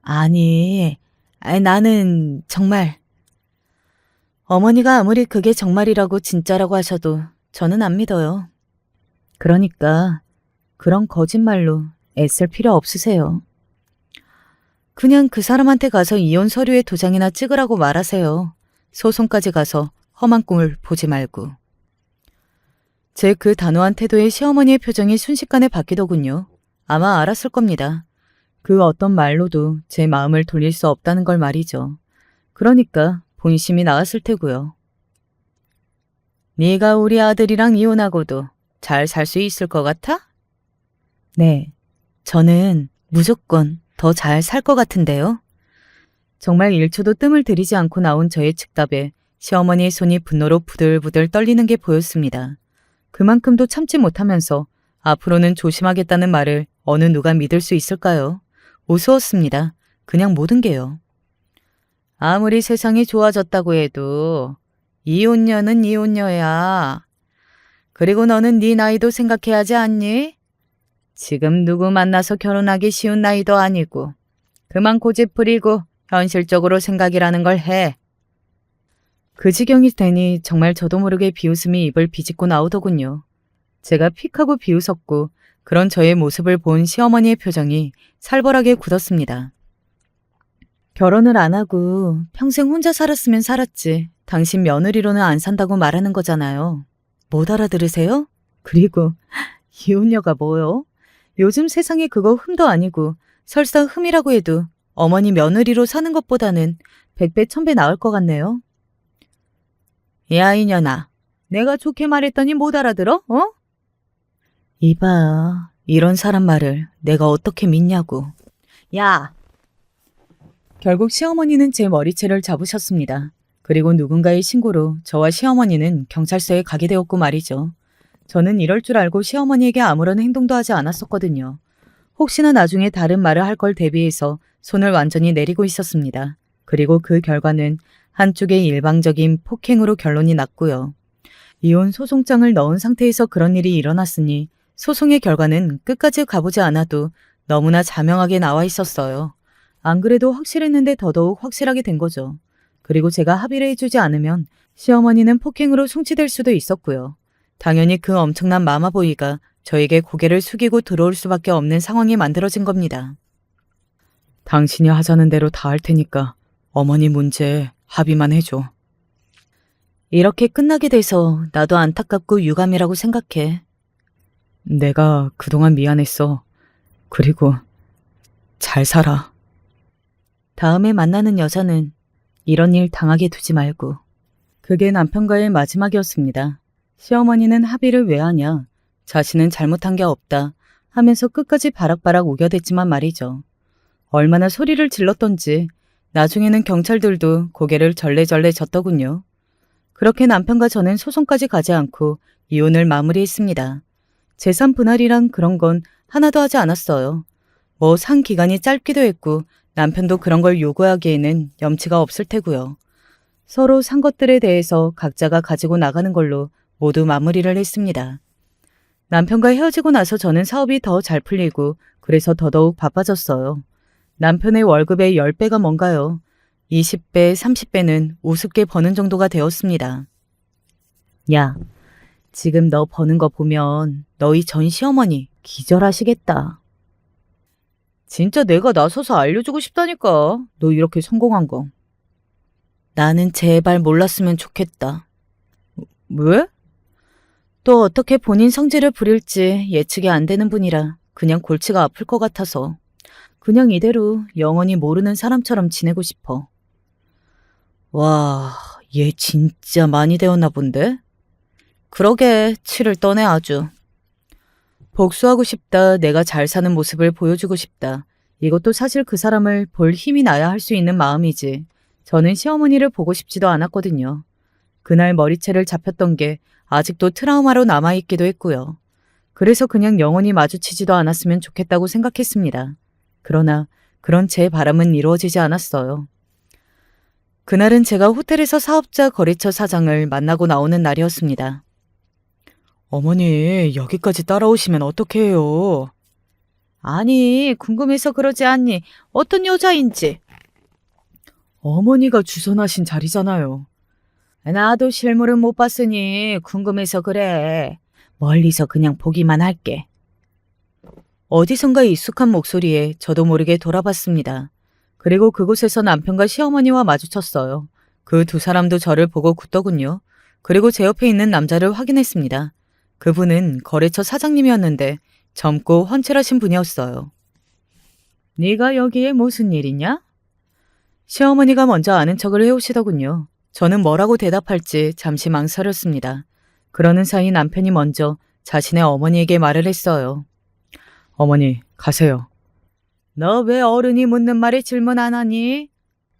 아니, 나는 정말 어머니가 아무리 그게 정말이라고 진짜라고 하셔도 저는 안 믿어요. 그러니까 그런 거짓말로 애쓸 필요 없으세요. 그냥 그 사람한테 가서 이혼 서류에 도장이나 찍으라고 말하세요. 소송까지 가서 험한 꿈을 보지 말고. 제 그 단호한 태도에 시어머니의 표정이 순식간에 바뀌더군요. 아마 알았을 겁니다. 그 어떤 말로도 제 마음을 돌릴 수 없다는 걸 말이죠. 그러니까 본심이 나왔을 테고요. 네가 우리 아들이랑 이혼하고도 잘 살 수 있을 것 같아? 네, 저는 무조건 더 잘 살 것 같은데요. 정말 1초도 뜸을 들이지 않고 나온 저의 즉답에 시어머니의 손이 분노로 부들부들 떨리는 게 보였습니다. 그만큼도 참지 못하면서 앞으로는 조심하겠다는 말을 어느 누가 믿을 수 있을까요? 우스웠습니다. 그냥 모든 게요. 아무리 세상이 좋아졌다고 해도 이혼녀는 이혼녀야. 그리고 너는 네 나이도 생각해야 하지 않니? 지금 누구 만나서 결혼하기 쉬운 나이도 아니고 그만 고집 부리고 현실적으로 생각이라는 걸 해. 그 지경이 되니 정말 저도 모르게 비웃음이 입을 비집고 나오더군요. 제가 픽 하고 비웃었고 그런 저의 모습을 본 시어머니의 표정이 살벌하게 굳었습니다. 결혼을 안 하고 평생 혼자 살았으면 살았지. 당신 며느리로는 안 산다고 말하는 거잖아요. 못 알아들으세요? 그리고 이혼녀가 뭐요? 요즘 세상에 그거 흠도 아니고 설사 흠이라고 해도 어머니 며느리로 사는 것보다는 100배 1000배 나을 것 같네요. 야 이년아, 내가 좋게 말했더니 못 알아들어? 어? 이봐, 이런 사람 말을 내가 어떻게 믿냐고. 야! 결국 시어머니는 제 머리채를 잡으셨습니다. 그리고 누군가의 신고로 저와 시어머니는 경찰서에 가게 되었고 말이죠. 저는 이럴 줄 알고 시어머니에게 아무런 행동도 하지 않았었거든요. 혹시나 나중에 다른 말을 할 걸 대비해서 손을 완전히 내리고 있었습니다. 그리고 그 결과는 한쪽의 일방적인 폭행으로 결론이 났고요. 이혼 소송장을 넣은 상태에서 그런 일이 일어났으니 소송의 결과는 끝까지 가보지 않아도 너무나 자명하게 나와 있었어요. 안 그래도 확실했는데 더더욱 확실하게 된 거죠. 그리고 제가 합의를 해주지 않으면 시어머니는 폭행으로 송치될 수도 있었고요. 당연히 그 엄청난 마마보이가 저에게 고개를 숙이고 들어올 수밖에 없는 상황이 만들어진 겁니다. 당신이 하자는 대로 다 할 테니까 어머니 문제 합의만 해줘. 이렇게 끝나게 돼서 나도 안타깝고 유감이라고 생각해. 내가 그동안 미안했어. 그리고 잘 살아. 다음에 만나는 여자는 이런 일 당하게 두지 말고. 그게 남편과의 마지막이었습니다. 시어머니는 합의를 왜 하냐. 자신은 잘못한 게 없다 하면서 끝까지 바락바락 우겨댔지만 말이죠. 얼마나 소리를 질렀던지 나중에는 경찰들도 고개를 절레절레 졌더군요. 그렇게 남편과 저는 소송까지 가지 않고 이혼을 마무리했습니다. 재산 분할이란 그런 건 하나도 하지 않았어요. 뭐 산 기간이 짧기도 했고 남편도 그런 걸 요구하기에는 염치가 없을 테고요. 서로 산 것들에 대해서 각자가 가지고 나가는 걸로 모두 마무리를 했습니다. 남편과 헤어지고 나서 저는 사업이 더 잘 풀리고 그래서 더더욱 바빠졌어요. 남편의 월급의 10배가 뭔가요? 20배, 30배는 우습게 버는 정도가 되었습니다. 야, 지금 너 버는 거 보면 너희 전 시어머니 기절하시겠다. 진짜 내가 나서서 알려주고 싶다니까. 너 이렇게 성공한 거. 나는 제발 몰랐으면 좋겠다. 왜? 또 어떻게 본인 성질을 부릴지 예측이 안 되는 분이라 그냥 골치가 아플 것 같아서 그냥 이대로 영원히 모르는 사람처럼 지내고 싶어. 와, 얘 진짜 많이 되었나 본데? 그러게, 치를 떠네 아주. 복수하고 싶다, 내가 잘 사는 모습을 보여주고 싶다. 이것도 사실 그 사람을 볼 힘이 나야 할 수 있는 마음이지. 저는 시어머니를 보고 싶지도 않았거든요. 그날 머리채를 잡혔던 게 아직도 트라우마로 남아있기도 했고요. 그래서 그냥 영원히 마주치지도 않았으면 좋겠다고 생각했습니다. 그러나 그런 제 바람은 이루어지지 않았어요. 그날은 제가 호텔에서 사업자 거래처 사장을 만나고 나오는 날이었습니다. 어머니, 여기까지 따라오시면 어떡해요? 아니, 궁금해서 그러지 않니? 어떤 여자인지. 어머니가 주선하신 자리잖아요. 나도 실물은 못 봤으니 궁금해서 그래. 멀리서 그냥 보기만 할게. 어디선가 익숙한 목소리에 저도 모르게 돌아봤습니다. 그리고 그곳에서 남편과 시어머니와 마주쳤어요. 그 두 사람도 저를 보고 굳더군요. 그리고 제 옆에 있는 남자를 확인했습니다. 그분은 거래처 사장님이었는데 젊고 훤칠하신 분이었어요. 네가 여기에 무슨 일이냐? 시어머니가 먼저 아는 척을 해오시더군요. 저는 뭐라고 대답할지 잠시 망설였습니다. 그러는 사이 남편이 먼저 자신의 어머니에게 말을 했어요. 어머니, 가세요. 너 왜 어른이 묻는 말에 질문 안 하니?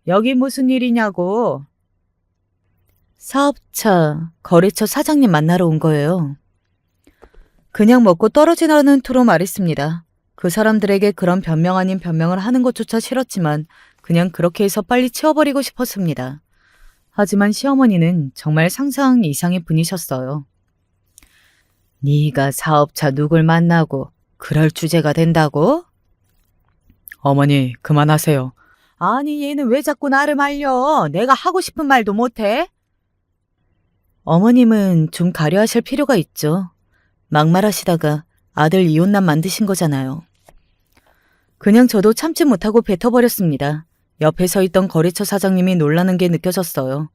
여기 무슨 일이냐고. 사업차, 거래처 사장님 만나러 온 거예요. 그냥 먹고 떨어지라는 투로 말했습니다. 그 사람들에게 그런 변명 아닌 변명을 하는 것조차 싫었지만 그냥 그렇게 해서 빨리 치워버리고 싶었습니다. 하지만 시어머니는 정말 상상 이상의 분이셨어요. 네가 사업차 누굴 만나고 그럴 주제가 된다고? 어머니, 그만하세요. 아니, 얘는 왜 자꾸 나를 말려? 내가 하고 싶은 말도 못해? 어머님은 좀 가려하실 필요가 있죠. 막말하시다가 아들 이혼남 만드신 거잖아요. 그냥 저도 참지 못하고 뱉어버렸습니다. 옆에 서 있던 거래처 사장님이 놀라는 게 느껴졌어요.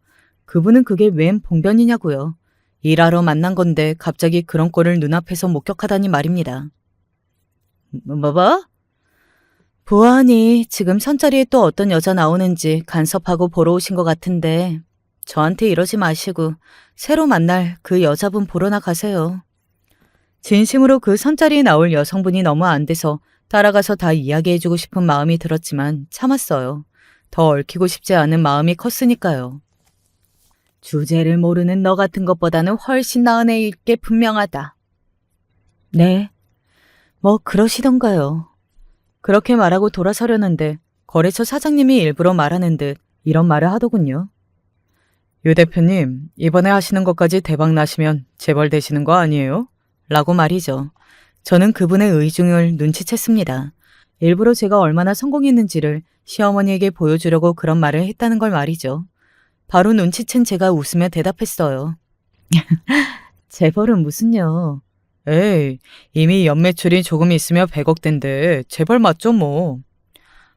그분은 그게 웬 봉변이냐고요. 일하러 만난 건데 갑자기 그런 꼴을 눈앞에서 목격하다니 말입니다. 뭐? 보아하니 지금 선자리에 또 어떤 여자 나오는지 간섭하고 보러 오신 것 같은데 저한테 이러지 마시고 새로 만날 그 여자분 보러 나가세요. 진심으로 그 선자리에 나올 여성분이 너무 안 돼서 따라가서 다 이야기해주고 싶은 마음이 들었지만 참았어요. 더 얽히고 싶지 않은 마음이 컸으니까요. 주제를 모르는 너 같은 것보다는 훨씬 나은 애일 게 분명하다. 네, 뭐 그러시던가요. 그렇게 말하고 돌아서려는데 거래처 사장님이 일부러 말하는 듯 이런 말을 하더군요. 유 대표님, 이번에 하시는 것까지 대박 나시면 재벌 되시는 거 아니에요? 라고 말이죠. 저는 그분의 의중을 눈치챘습니다. 일부러 제가 얼마나 성공했는지를 시어머니에게 보여주려고 그런 말을 했다는 걸 말이죠. 바로 눈치챈 제가 웃으며 대답했어요. 재벌은 무슨요? 에이, 이미 연매출이 조금 있으며 100억대인데 재벌 맞죠 뭐.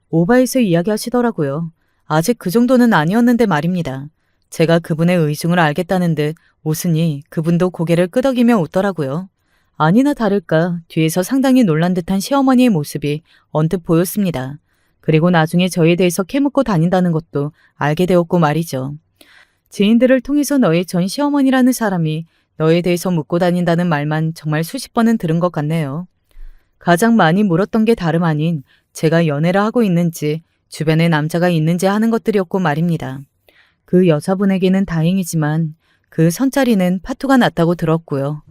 오바해서 이야기하시더라고요. 아직 그 정도는 아니었는데 말입니다. 제가 그분의 의중을 알겠다는 듯 웃으니 그분도 고개를 끄덕이며 웃더라고요. 아니나 다를까 뒤에서 상당히 놀란 듯한 시어머니의 모습이 언뜻 보였습니다. 그리고 나중에 저에 대해서 캐묻고 다닌다는 것도 알게 되었고 말이죠. 지인들을 통해서 너의 전 시어머니라는 사람이 너에 대해서 묻고 다닌다는 말만 정말 수십 번은 들은 것 같네요. 가장 많이 물었던 게 다름 아닌 제가 연애를 하고 있는지 주변에 남자가 있는지 하는 것들이었고 말입니다. 그 여자분에게는 다행이지만 그 선자리는 파토가 났다고 들었고요.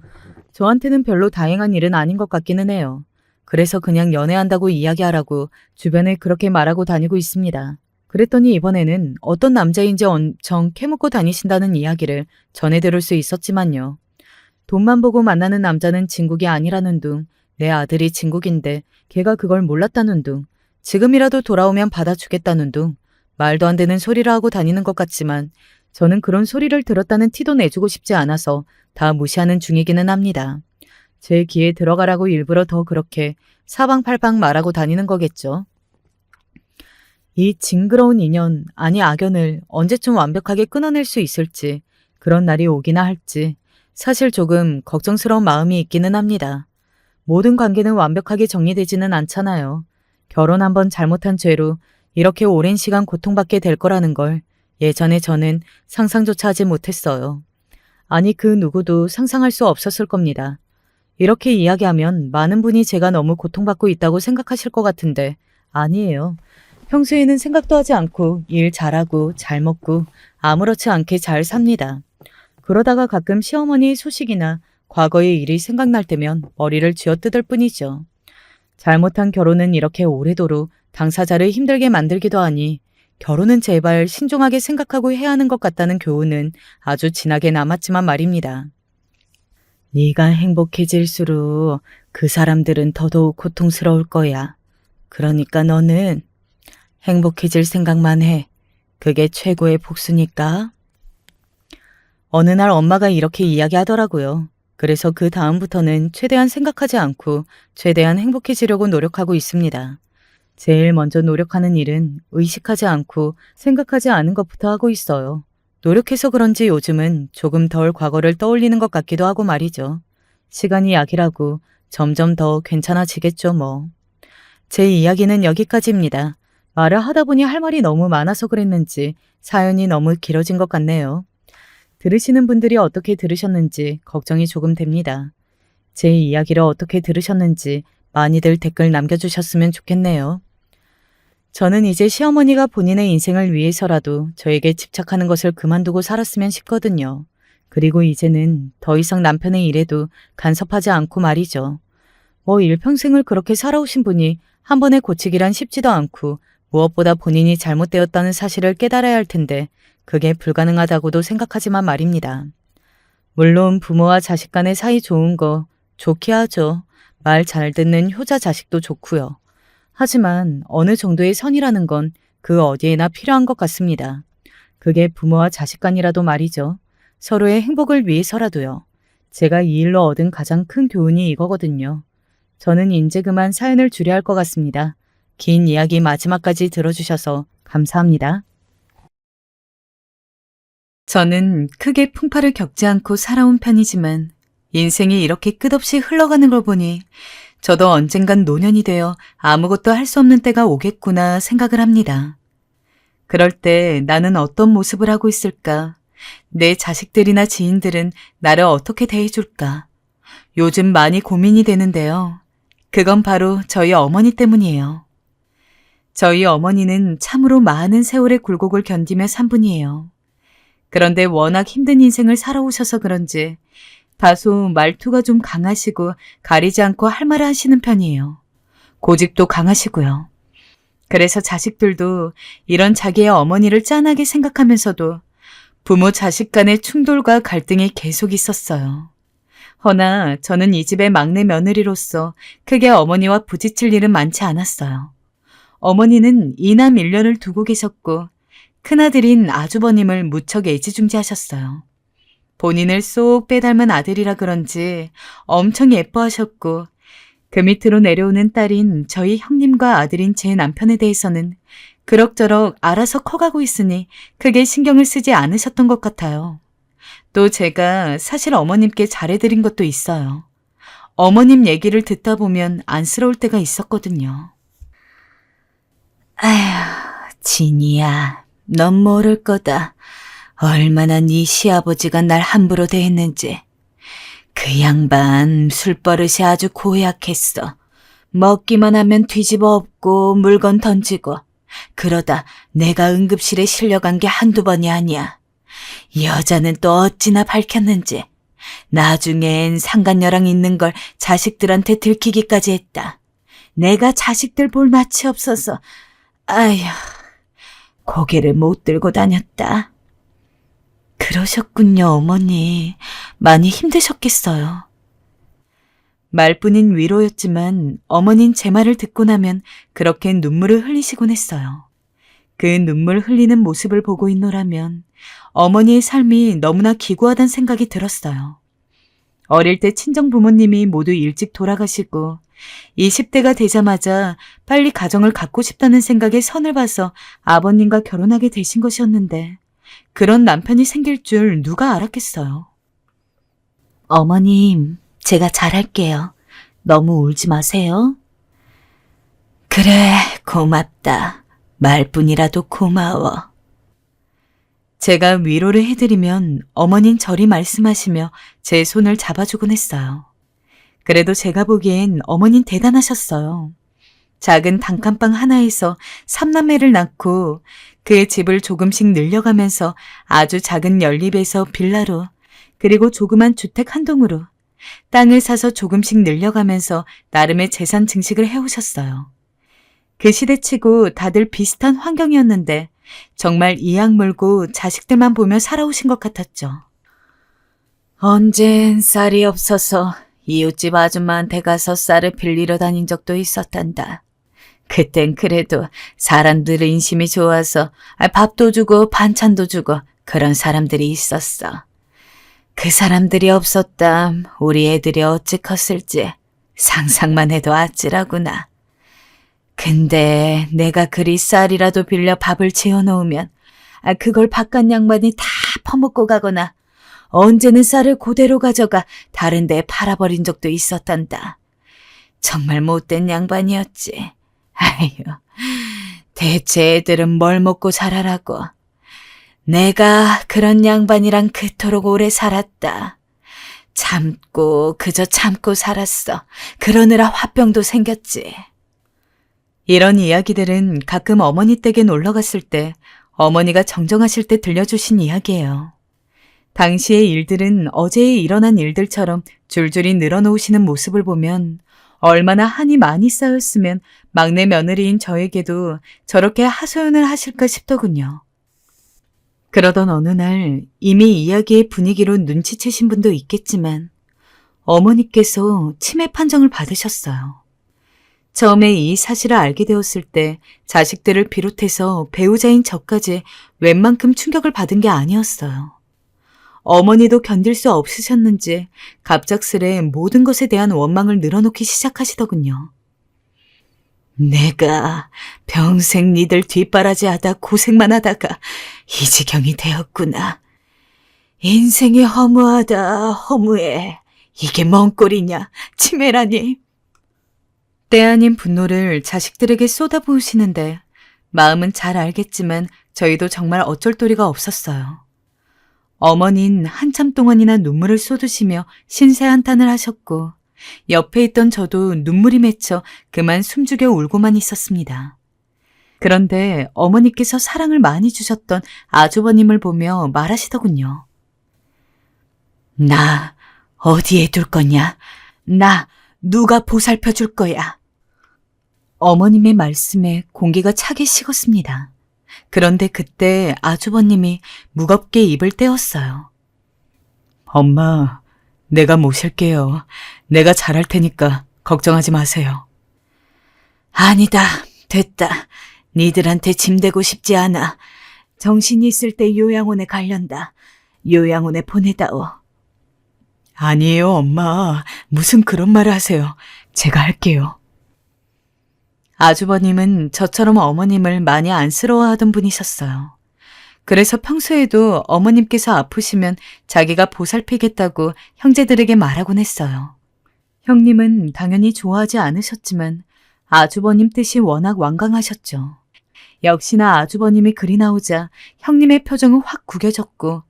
저한테는 별로 다행한 일은 아닌 것 같기는 해요. 그래서 그냥 연애한다고 이야기하라고 주변에 그렇게 말하고 다니고 있습니다. 그랬더니 이번에는 어떤 남자인지 엄청 캐묻고 다니신다는 이야기를 전해 들을 수 있었지만요. 돈만 보고 만나는 남자는 진국이 아니라는 둥, 내 아들이 진국인데 걔가 그걸 몰랐다는 둥, 지금이라도 돌아오면 받아주겠다는 둥, 말도 안 되는 소리를 하고 다니는 것 같지만 저는 그런 소리를 들었다는 티도 내주고 싶지 않아서 다 무시하는 중이기는 합니다. 제 귀에 들어가라고 일부러 더 그렇게 사방팔방 말하고 다니는 거겠죠. 이 징그러운 인연, 아니 악연을 언제쯤 완벽하게 끊어낼 수 있을지, 그런 날이 오기나 할지 사실 조금 걱정스러운 마음이 있기는 합니다. 모든 관계는 완벽하게 정리되지는 않잖아요. 결혼 한번 잘못한 죄로 이렇게 오랜 시간 고통받게 될 거라는 걸 예전에 저는 상상조차 하지 못했어요. 아니 그 누구도 상상할 수 없었을 겁니다. 이렇게 이야기하면 많은 분이 제가 너무 고통받고 있다고 생각하실 것 같은데 아니에요. 평소에는 생각도 하지 않고 일 잘하고 잘 먹고 아무렇지 않게 잘 삽니다. 그러다가 가끔 시어머니 소식이나 과거의 일이 생각날 때면 머리를 쥐어뜯을 뿐이죠. 잘못한 결혼은 이렇게 오래도록 당사자를 힘들게 만들기도 하니 결혼은 제발 신중하게 생각하고 해야 하는 것 같다는 교훈은 아주 진하게 남았지만 말입니다. 네가 행복해질수록 그 사람들은 더더욱 고통스러울 거야. 그러니까 너는 행복해질 생각만 해. 그게 최고의 복수니까. 어느 날 엄마가 이렇게 이야기하더라고요. 그래서 그 다음부터는 최대한 생각하지 않고 최대한 행복해지려고 노력하고 있습니다. 제일 먼저 노력하는 일은 의식하지 않고 생각하지 않은 것부터 하고 있어요. 노력해서 그런지 요즘은 조금 덜 과거를 떠올리는 것 같기도 하고 말이죠. 시간이 약이라고 점점 더 괜찮아지겠죠, 뭐. 제 이야기는 여기까지입니다. 말을 하다 보니 할 말이 너무 많아서 그랬는지 사연이 너무 길어진 것 같네요. 들으시는 분들이 어떻게 들으셨는지 걱정이 조금 됩니다. 제 이야기를 어떻게 들으셨는지 많이들 댓글 남겨주셨으면 좋겠네요. 저는 이제 시어머니가 본인의 인생을 위해서라도 저에게 집착하는 것을 그만두고 살았으면 싶거든요. 그리고 이제는 더 이상 남편의 일에도 간섭하지 않고 말이죠. 뭐 일평생을 그렇게 살아오신 분이 한 번에 고치기란 쉽지도 않고 무엇보다 본인이 잘못되었다는 사실을 깨달아야 할 텐데 그게 불가능하다고도 생각하지만 말입니다. 물론 부모와 자식 간의 사이 좋은 거 좋게 하죠. 말 잘 듣는 효자 자식도 좋고요. 하지만 어느 정도의 선이라는 건 그 어디에나 필요한 것 같습니다. 그게 부모와 자식 간이라도 말이죠. 서로의 행복을 위해서라도요. 제가 이 일로 얻은 가장 큰 교훈이 이거거든요. 저는 이제 그만 사연을 줄여야 할 것 같습니다. 긴 이야기 마지막까지 들어주셔서 감사합니다. 저는 크게 풍파를 겪지 않고 살아온 편이지만 인생이 이렇게 끝없이 흘러가는 걸 보니 저도 언젠간 노년이 되어 아무것도 할 수 없는 때가 오겠구나 생각을 합니다. 그럴 때 나는 어떤 모습을 하고 있을까? 내 자식들이나 지인들은 나를 어떻게 대해줄까? 요즘 많이 고민이 되는데요. 그건 바로 저희 어머니 때문이에요. 저희 어머니는 참으로 많은 세월의 굴곡을 견디며 산 분이에요. 그런데 워낙 힘든 인생을 살아오셔서 그런지 다소 말투가 좀 강하시고 가리지 않고 할 말을 하시는 편이에요. 고집도 강하시고요. 그래서 자식들도 이런 자기의 어머니를 짠하게 생각하면서도 부모 자식 간의 충돌과 갈등이 계속 있었어요. 허나 저는 이 집의 막내 며느리로서 크게 어머니와 부딪힐 일은 많지 않았어요. 어머니는 이남 일녀를 두고 계셨고 큰아들인 아주버님을 무척 애지중지하셨어요. 본인을 쏙 빼닮은 아들이라 그런지 엄청 예뻐하셨고 그 밑으로 내려오는 딸인 저희 형님과 아들인 제 남편에 대해서는 그럭저럭 알아서 커가고 있으니 크게 신경을 쓰지 않으셨던 것 같아요. 또 제가 사실 어머님께 잘해드린 것도 있어요. 어머님 얘기를 듣다 보면 안쓰러울 때가 있었거든요. 아휴, 진이야, 넌 모를 거다. 얼마나 네 시아버지가 날 함부로 대했는지. 그 양반 술버릇이 아주 고약했어. 먹기만 하면 뒤집어 엎고 물건 던지고 그러다 내가 응급실에 실려간 게 한두 번이 아니야. 여자는 또 어찌나 밝혔는지 나중엔 상간녀랑 있는 걸 자식들한테 들키기까지 했다. 내가 자식들 볼 낯이 없어서 아휴 고개를 못 들고 다녔다. 그러셨군요, 어머니. 많이 힘드셨겠어요. 말뿐인 위로였지만 어머닌 제 말을 듣고 나면 그렇게 눈물을 흘리시곤 했어요. 그 눈물 흘리는 모습을 보고 있노라면 어머니의 삶이 너무나 기구하다는 생각이 들었어요. 어릴 때 친정 부모님이 모두 일찍 돌아가시고 20대가 되자마자 빨리 가정을 갖고 싶다는 생각에 선을 봐서 아버님과 결혼하게 되신 것이었는데 그런 남편이 생길 줄 누가 알았겠어요. 어머님, 제가 잘할게요. 너무 울지 마세요. 그래, 고맙다. 말뿐이라도 고마워. 제가 위로를 해드리면 어머닌 저리 말씀하시며 제 손을 잡아주곤 했어요. 그래도 제가 보기엔 어머닌 대단하셨어요. 작은 단칸방 하나에서 3남매를 낳고 그 집을 조금씩 늘려가면서 아주 작은 연립에서 빌라로 그리고 조그만 주택 한 동으로 땅을 사서 조금씩 늘려가면서 나름의 재산 증식을 해오셨어요. 그 시대치고 다들 비슷한 환경이었는데 정말 이악 물고 자식들만 보며 살아오신 것 같았죠. 언젠 쌀이 없어서 이웃집 아줌마한테 가서 쌀을 빌리러 다닌 적도 있었단다. 그땐 그래도 사람들 인심이 좋아서 밥도 주고 반찬도 주고 그런 사람들이 있었어. 그 사람들이 없었담 우리 애들이 어찌 컸을지 상상만 해도 아찔하구나. 근데 내가 그리 쌀이라도 빌려 밥을 지어놓으면 그걸 바깥 양반이 다 퍼먹고 가거나 언제는 쌀을 그대로 가져가 다른 데에 팔아버린 적도 있었단다. 정말 못된 양반이었지. 아휴, 대체 애들은 뭘 먹고 자라라고. 내가 그런 양반이랑 그토록 오래 살았다. 참고 그저 참고 살았어. 그러느라 화병도 생겼지. 이런 이야기들은 가끔 어머니 댁에 놀러 갔을 때 어머니가 정정하실 때 들려주신 이야기예요. 당시의 일들은 어제에 일어난 일들처럼 줄줄이 늘어놓으시는 모습을 보면 얼마나 한이 많이 쌓였으면 막내 며느리인 저에게도 저렇게 하소연을 하실까 싶더군요. 그러던 어느 날 이미 이야기의 분위기로 눈치채신 분도 있겠지만 어머니께서 치매 판정을 받으셨어요. 처음에 이 사실을 알게 되었을 때 자식들을 비롯해서 배우자인 저까지 웬만큼 충격을 받은 게 아니었어요. 어머니도 견딜 수 없으셨는지 갑작스레 모든 것에 대한 원망을 늘어놓기 시작하시더군요. 내가 평생 니들 뒷바라지하다 고생만 하다가 이 지경이 되었구나. 인생이 허무하다 허무해. 이게 뭔 꼴이냐. 치매라니. 때 아닌 분노를 자식들에게 쏟아부으시는데 마음은 잘 알겠지만 저희도 정말 어쩔 도리가 없었어요. 어머니는 한참 동안이나 눈물을 쏟으시며 신세한탄을 하셨고 옆에 있던 저도 눈물이 맺혀 그만 숨죽여 울고만 있었습니다. 그런데 어머니께서 사랑을 많이 주셨던 아주버님을 보며 말하시더군요. 나 어디에 둘 거냐? 나 누가 보살펴 줄 거야? 어머님의 말씀에 공기가 차게 식었습니다. 그런데 그때 아주버님이 무겁게 입을 떼었어요. 엄마, 내가 모실게요. 내가 잘할 테니까 걱정하지 마세요. 아니다, 됐다. 니들한테 짐되고 싶지 않아. 정신이 있을 때 요양원에 가련다. 요양원에 보내다오. 아니에요, 엄마. 무슨 그런 말을 하세요. 제가 할게요. 아주버님은 저처럼 어머님을 많이 안쓰러워하던 분이셨어요. 그래서 평소에도 어머님께서 아프시면 자기가 보살피겠다고 형제들에게 말하곤 했어요. 형님은 당연히 좋아하지 않으셨지만 아주버님 뜻이 워낙 완강하셨죠. 역시나 아주버님이 그리 나오자 형님의 표정은 확 구겨졌고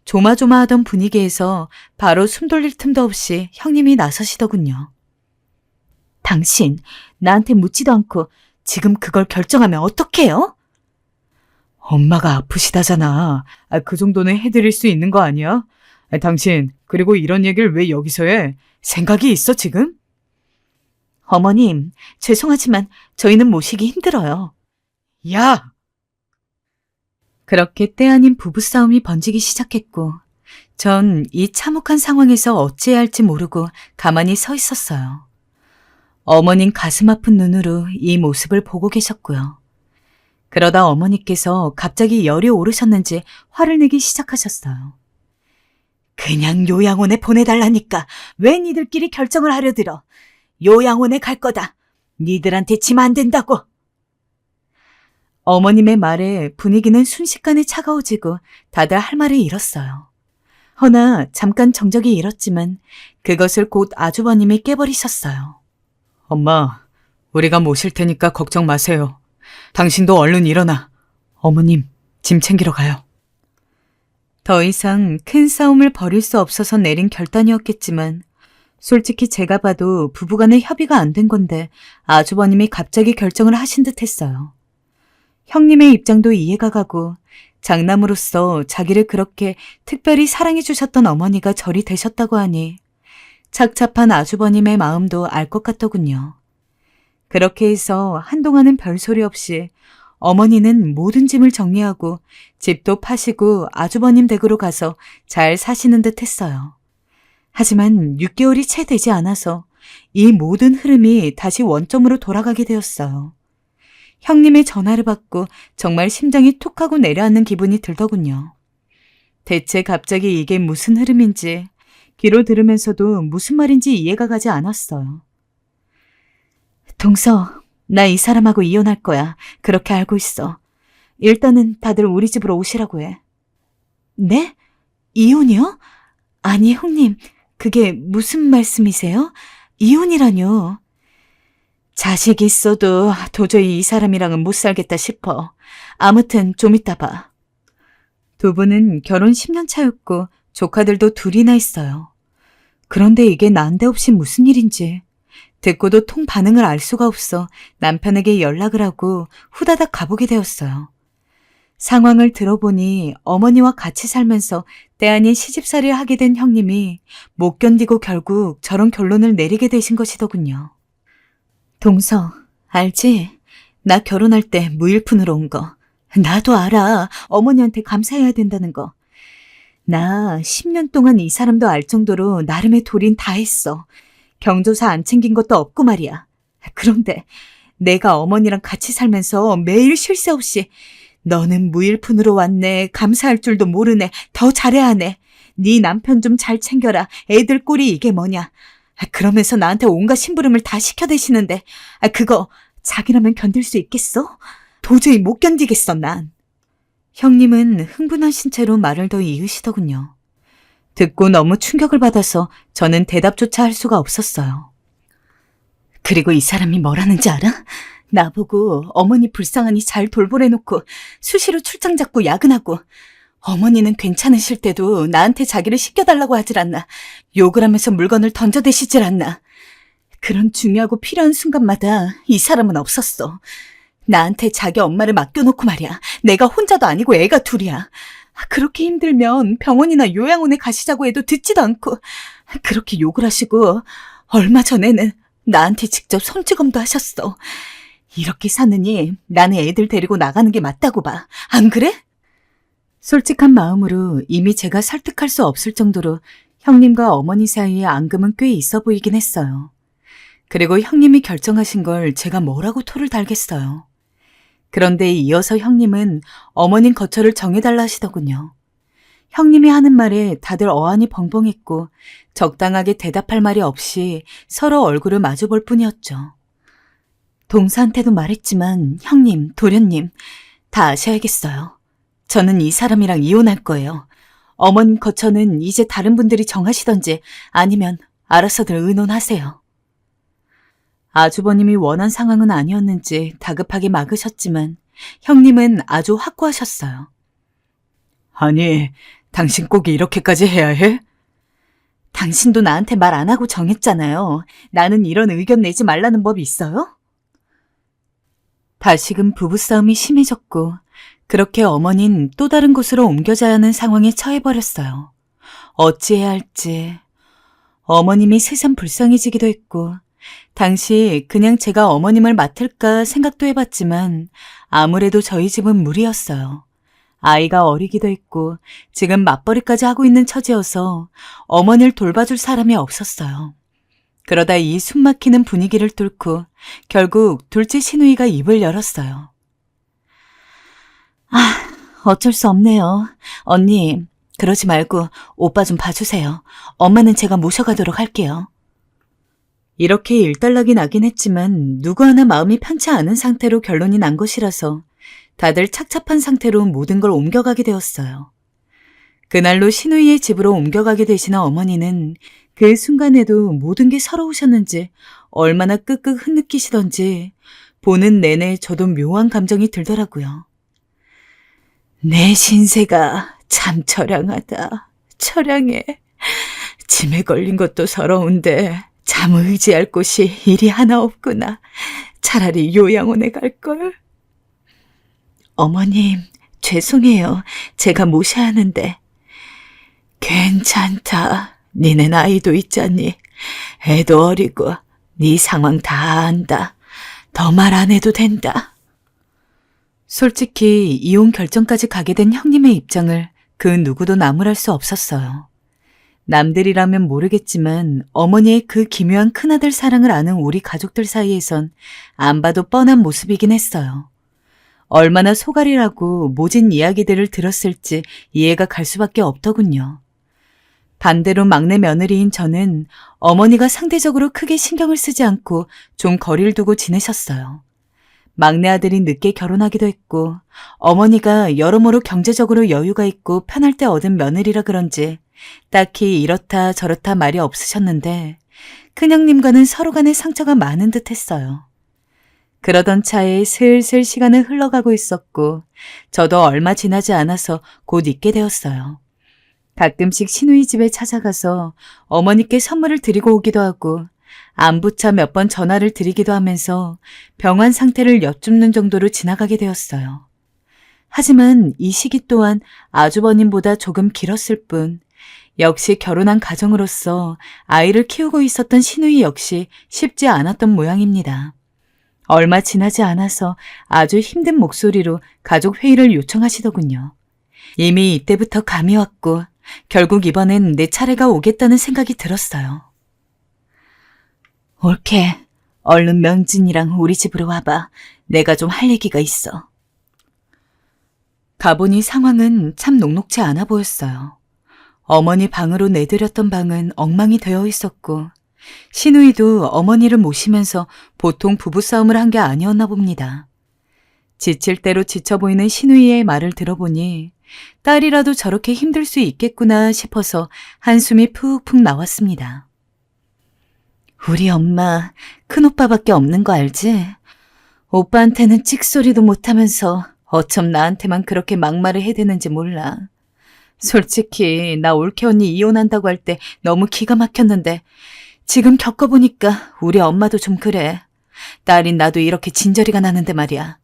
조마조마하던 분위기에서 바로 숨 돌릴 틈도 없이 형님이 나서시더군요. 당신 나한테 묻지도 않고 지금 그걸 결정하면 어떡해요? 엄마가 아프시다잖아. 그 정도는 해드릴 수 있는 거 아니야? 당신 그리고 이런 얘기를 왜 여기서 해? 생각이 있어 지금? 어머님, 죄송하지만 저희는 모시기 힘들어요. 야! 그렇게 때 아닌 부부싸움이 번지기 시작했고 전 이 참혹한 상황에서 어찌해야 할지 모르고 가만히 서 있었어요. 어머님 가슴 아픈 눈으로 이 모습을 보고 계셨고요. 그러다 어머니께서 갑자기 열이 오르셨는지 화를 내기 시작하셨어요. 그냥 요양원에 보내달라니까 왜 니들끼리 결정을 하려 들어. 요양원에 갈 거다. 니들한테 지면 안 된다고. 어머님의 말에 분위기는 순식간에 차가워지고 다들 할 말을 잃었어요. 허나 잠깐 정적이 잃었지만 그것을 곧 아주버님이 깨버리셨어요. 엄마, 우리가 모실 테니까 걱정 마세요. 당신도 얼른 일어나. 어머님, 짐 챙기러 가요. 더 이상 큰 싸움을 벌일 수 없어서 내린 결단이었겠지만 솔직히 제가 봐도 부부간의 협의가 안 된 건데 아주버님이 갑자기 결정을 하신 듯 했어요. 형님의 입장도 이해가 가고 장남으로서 자기를 그렇게 특별히 사랑해 주셨던 어머니가 절이 되셨다고 하니 착잡한 아주버님의 마음도 알 것 같더군요. 그렇게 해서 한동안은 별소리 없이 어머니는 모든 짐을 정리하고 집도 파시고 아주버님 댁으로 가서 잘 사시는 듯 했어요. 하지만 6개월이 채 되지 않아서 이 모든 흐름이 다시 원점으로 돌아가게 되었어요. 형님의 전화를 받고 정말 심장이 툭 하고 내려앉는 기분이 들더군요. 대체 갑자기 이게 무슨 흐름인지 귀로 들으면서도 무슨 말인지 이해가 가지 않았어요. 동서, 나 이 사람하고 이혼할 거야. 그렇게 알고 있어. 일단은 다들 우리 집으로 오시라고 해. 네? 이혼이요? 아니, 형님, 그게 무슨 말씀이세요? 이혼이라뇨? 자식 있어도 도저히 이 사람이랑은 못 살겠다 싶어. 아무튼 좀 이따 봐. 두 분은 결혼 10년 차였고 조카들도 둘이나 있어요. 그런데 이게 난데없이 무슨 일인지 듣고도 통 반응을 알 수가 없어 남편에게 연락을 하고 후다닥 가보게 되었어요. 상황을 들어보니 어머니와 같이 살면서 때 아닌 시집살이를 하게 된 형님이 못 견디고 결국 저런 결론을 내리게 되신 것이더군요. 동서, 알지? 나 결혼할 때 무일푼으로 온 거. 나도 알아. 어머니한테 감사해야 된다는 거. 나 10년 동안 이 사람도 알 정도로 나름의 도린 다 했어. 경조사 안 챙긴 것도 없고 말이야. 그런데 내가 어머니랑 같이 살면서 매일 쉴 새 없이 너는 무일푼으로 왔네. 감사할 줄도 모르네. 더 잘해야 하네. 네 남편 좀 잘 챙겨라. 애들 꼴이 이게 뭐냐. 그러면서 나한테 온갖 심부름을 다 시켜대시는데 그거 자기라면 견딜 수 있겠어? 도저히 못 견디겠어, 난. 형님은 흥분하신 채로 말을 더 이으시더군요. 듣고 너무 충격을 받아서 저는 대답조차 할 수가 없었어요. 그리고 이 사람이 뭐라는지 알아? 나보고 어머니 불쌍하니 잘 돌보래놓고 수시로 출장 잡고 야근하고 어머니는 괜찮으실 때도 나한테 자기를 시켜달라고 하질 않나. 욕을 하면서 물건을 던져대시질 않나. 그런 중요하고 필요한 순간마다 이 사람은 없었어. 나한테 자기 엄마를 맡겨놓고 말이야. 내가 혼자도 아니고 애가 둘이야. 그렇게 힘들면 병원이나 요양원에 가시자고 해도 듣지도 않고 그렇게 욕을 하시고 얼마 전에는 나한테 직접 손찌검도 하셨어. 이렇게 사느니 나는 애들 데리고 나가는 게 맞다고 봐. 안 그래? 솔직한 마음으로 이미 제가 설득할 수 없을 정도로 형님과 어머니 사이에 앙금은 꽤 있어 보이긴 했어요. 그리고 형님이 결정하신 걸 제가 뭐라고 토를 달겠어요. 그런데 이어서 형님은 어머님 거처를 정해달라 하시더군요. 형님이 하는 말에 다들 어안이 벙벙했고 적당하게 대답할 말이 없이 서로 얼굴을 마주볼 뿐이었죠. 동사한테도 말했지만 형님, 도련님 다 아셔야겠어요. 저는 이 사람이랑 이혼할 거예요. 어머님 거처는 이제 다른 분들이 정하시던지 아니면 알아서들 의논하세요. 아주버님이 원한 상황은 아니었는지 다급하게 막으셨지만 형님은 아주 확고하셨어요. 아니, 당신 꼭 이렇게까지 해야 해? 당신도 나한테 말 안 하고 정했잖아요. 나는 이런 의견 내지 말라는 법이 있어요? 다시금 부부싸움이 심해졌고 그렇게 어머니는 또 다른 곳으로 옮겨져야 하는 상황에 처해버렸어요. 어찌해야 할지. 어머님이 새삼 불쌍해지기도 했고 당시 그냥 제가 어머님을 맡을까 생각도 해봤지만 아무래도 저희 집은 무리였어요. 아이가 어리기도 했고 지금 맞벌이까지 하고 있는 처지여서 어머니를 돌봐줄 사람이 없었어요. 그러다 이 숨막히는 분위기를 뚫고 결국 둘째 시누이가 입을 열었어요. 어쩔 수 없네요. 언니, 그러지 말고 오빠 좀 봐주세요. 엄마는 제가 모셔가도록 할게요. 이렇게 일단락이 나긴 했지만 누구 하나 마음이 편치 않은 상태로 결론이 난 것이라서 다들 착잡한 상태로 모든 걸 옮겨가게 되었어요. 그날로 시누이의 집으로 옮겨가게 되시는 어머니는 그 순간에도 모든 게 서러우셨는지 얼마나 끄끄 흐느끼시던지 보는 내내 저도 묘한 감정이 들더라고요. 내 신세가 참 처량하다. 처량해. 짐에 걸린 것도 서러운데 참 의지할 곳이 일이 하나 없구나. 차라리 요양원에 갈걸. 어머님, 죄송해요. 제가 모셔야 하는데. 괜찮다. 니네 아이도 있잖니. 애도 어리고 네 상황 다 안다. 더 말 안 해도 된다. 솔직히 이혼 결정까지 가게 된 형님의 입장을 그 누구도 나무랄 수 없었어요. 남들이라면 모르겠지만 어머니의 그 기묘한 큰아들 사랑을 아는 우리 가족들 사이에선 안 봐도 뻔한 모습이긴 했어요. 얼마나 소갈이라고 모진 이야기들을 들었을지 이해가 갈 수밖에 없더군요. 반대로 막내 며느리인 저는 어머니가 상대적으로 크게 신경을 쓰지 않고 좀 거리를 두고 지내셨어요. 막내 아들이 늦게 결혼하기도 했고 어머니가 여러모로 경제적으로 여유가 있고 편할 때 얻은 며느리라 그런지 딱히 이렇다 저렇다 말이 없으셨는데 큰형님과는 서로 간에 상처가 많은 듯 했어요. 그러던 차에 슬슬 시간은 흘러가고 있었고 저도 얼마 지나지 않아서 곧 있게 되었어요. 가끔씩 시누이 집에 찾아가서 어머니께 선물을 드리고 오기도 하고 안부차 몇 번 전화를 드리기도 하면서 병환 상태를 여쭙는 정도로 지나가게 되었어요. 하지만 이 시기 또한 아주버님보다 조금 길었을 뿐 역시 결혼한 가정으로서 아이를 키우고 있었던 시누이 역시 쉽지 않았던 모양입니다. 얼마 지나지 않아서 아주 힘든 목소리로 가족 회의를 요청하시더군요. 이미 이때부터 감이 왔고 결국 이번엔 내 차례가 오겠다는 생각이 들었어요. 옳게 얼른 명진이랑 우리 집으로 와봐. 내가 좀 할 얘기가 있어. 가보니 상황은 참 녹록지 않아 보였어요. 어머니 방으로 내드렸던 방은 엉망이 되어 있었고 시누이도 어머니를 모시면서 보통 부부싸움을 한 게 아니었나 봅니다. 지칠 대로 지쳐 보이는 시누이의 말을 들어보니 딸이라도 저렇게 힘들 수 있겠구나 싶어서 한숨이 푹푹 나왔습니다. 우리 엄마 큰오빠밖에 없는 거 알지? 오빠한테는 찍소리도 못하면서 어쩜 나한테만 그렇게 막말을 해대는지 몰라. 솔직히 나 올케 언니 이혼한다고 할 때 너무 기가 막혔는데 지금 겪어보니까 우리 엄마도 좀 그래. 딸인 나도 이렇게 진저리가 나는데 말이야.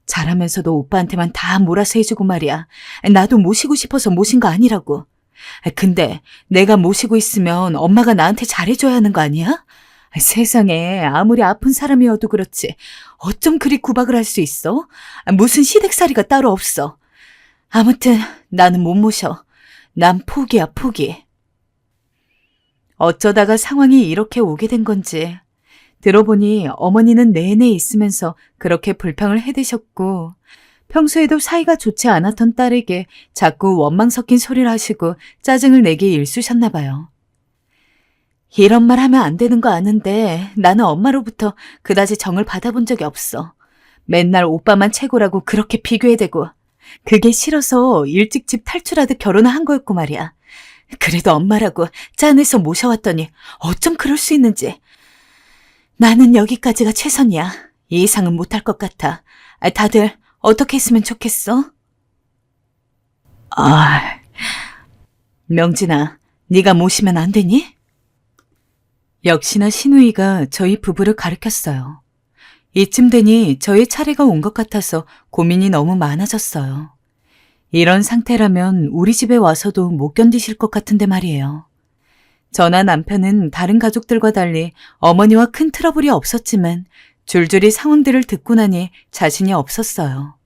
잘하면서도 오빠한테만 다 몰아서 해주고 말이야. 나도 모시고 싶어서 모신 거 아니라고. 근데 내가 모시고 있으면 엄마가 나한테 잘해줘야 하는 거 아니야? 세상에 아무리 아픈 사람이어도 그렇지 어쩜 그리 구박을 할 수 있어? 무슨 시댁살이가 따로 없어. 아무튼 나는 못 모셔. 난 포기야, 포기. 어쩌다가 상황이 이렇게 오게 된 건지 들어보니 어머니는 내내 있으면서 그렇게 불평을 해대셨고 평소에도 사이가 좋지 않았던 딸에게 자꾸 원망 섞인 소리를 하시고 짜증을 내게 일쑤셨나 봐요. 이런 말 하면 안 되는 거 아는데 나는 엄마로부터 그다지 정을 받아본 적이 없어. 맨날 오빠만 최고라고 그렇게 비교해대고 그게 싫어서 일찍 집 탈출하듯 결혼을 한 거였고 말이야. 그래도 엄마라고 짠해서 모셔왔더니 어쩜 그럴 수 있는지. 나는 여기까지가 최선이야. 이 이상은 못할 것 같아. 다들 어떻게 했으면 좋겠어? 명진아, 네가 모시면 안 되니? 역시나 시누이가 저희 부부를 가리켰어요. 이쯤 되니 저의 차례가 온 것 같아서 고민이 너무 많아졌어요. 이런 상태라면 우리 집에 와서도 못 견디실 것 같은데 말이에요. 저나 남편은 다른 가족들과 달리 어머니와 큰 트러블이 없었지만 줄줄이 상황들을 듣고 나니 자신이 없었어요.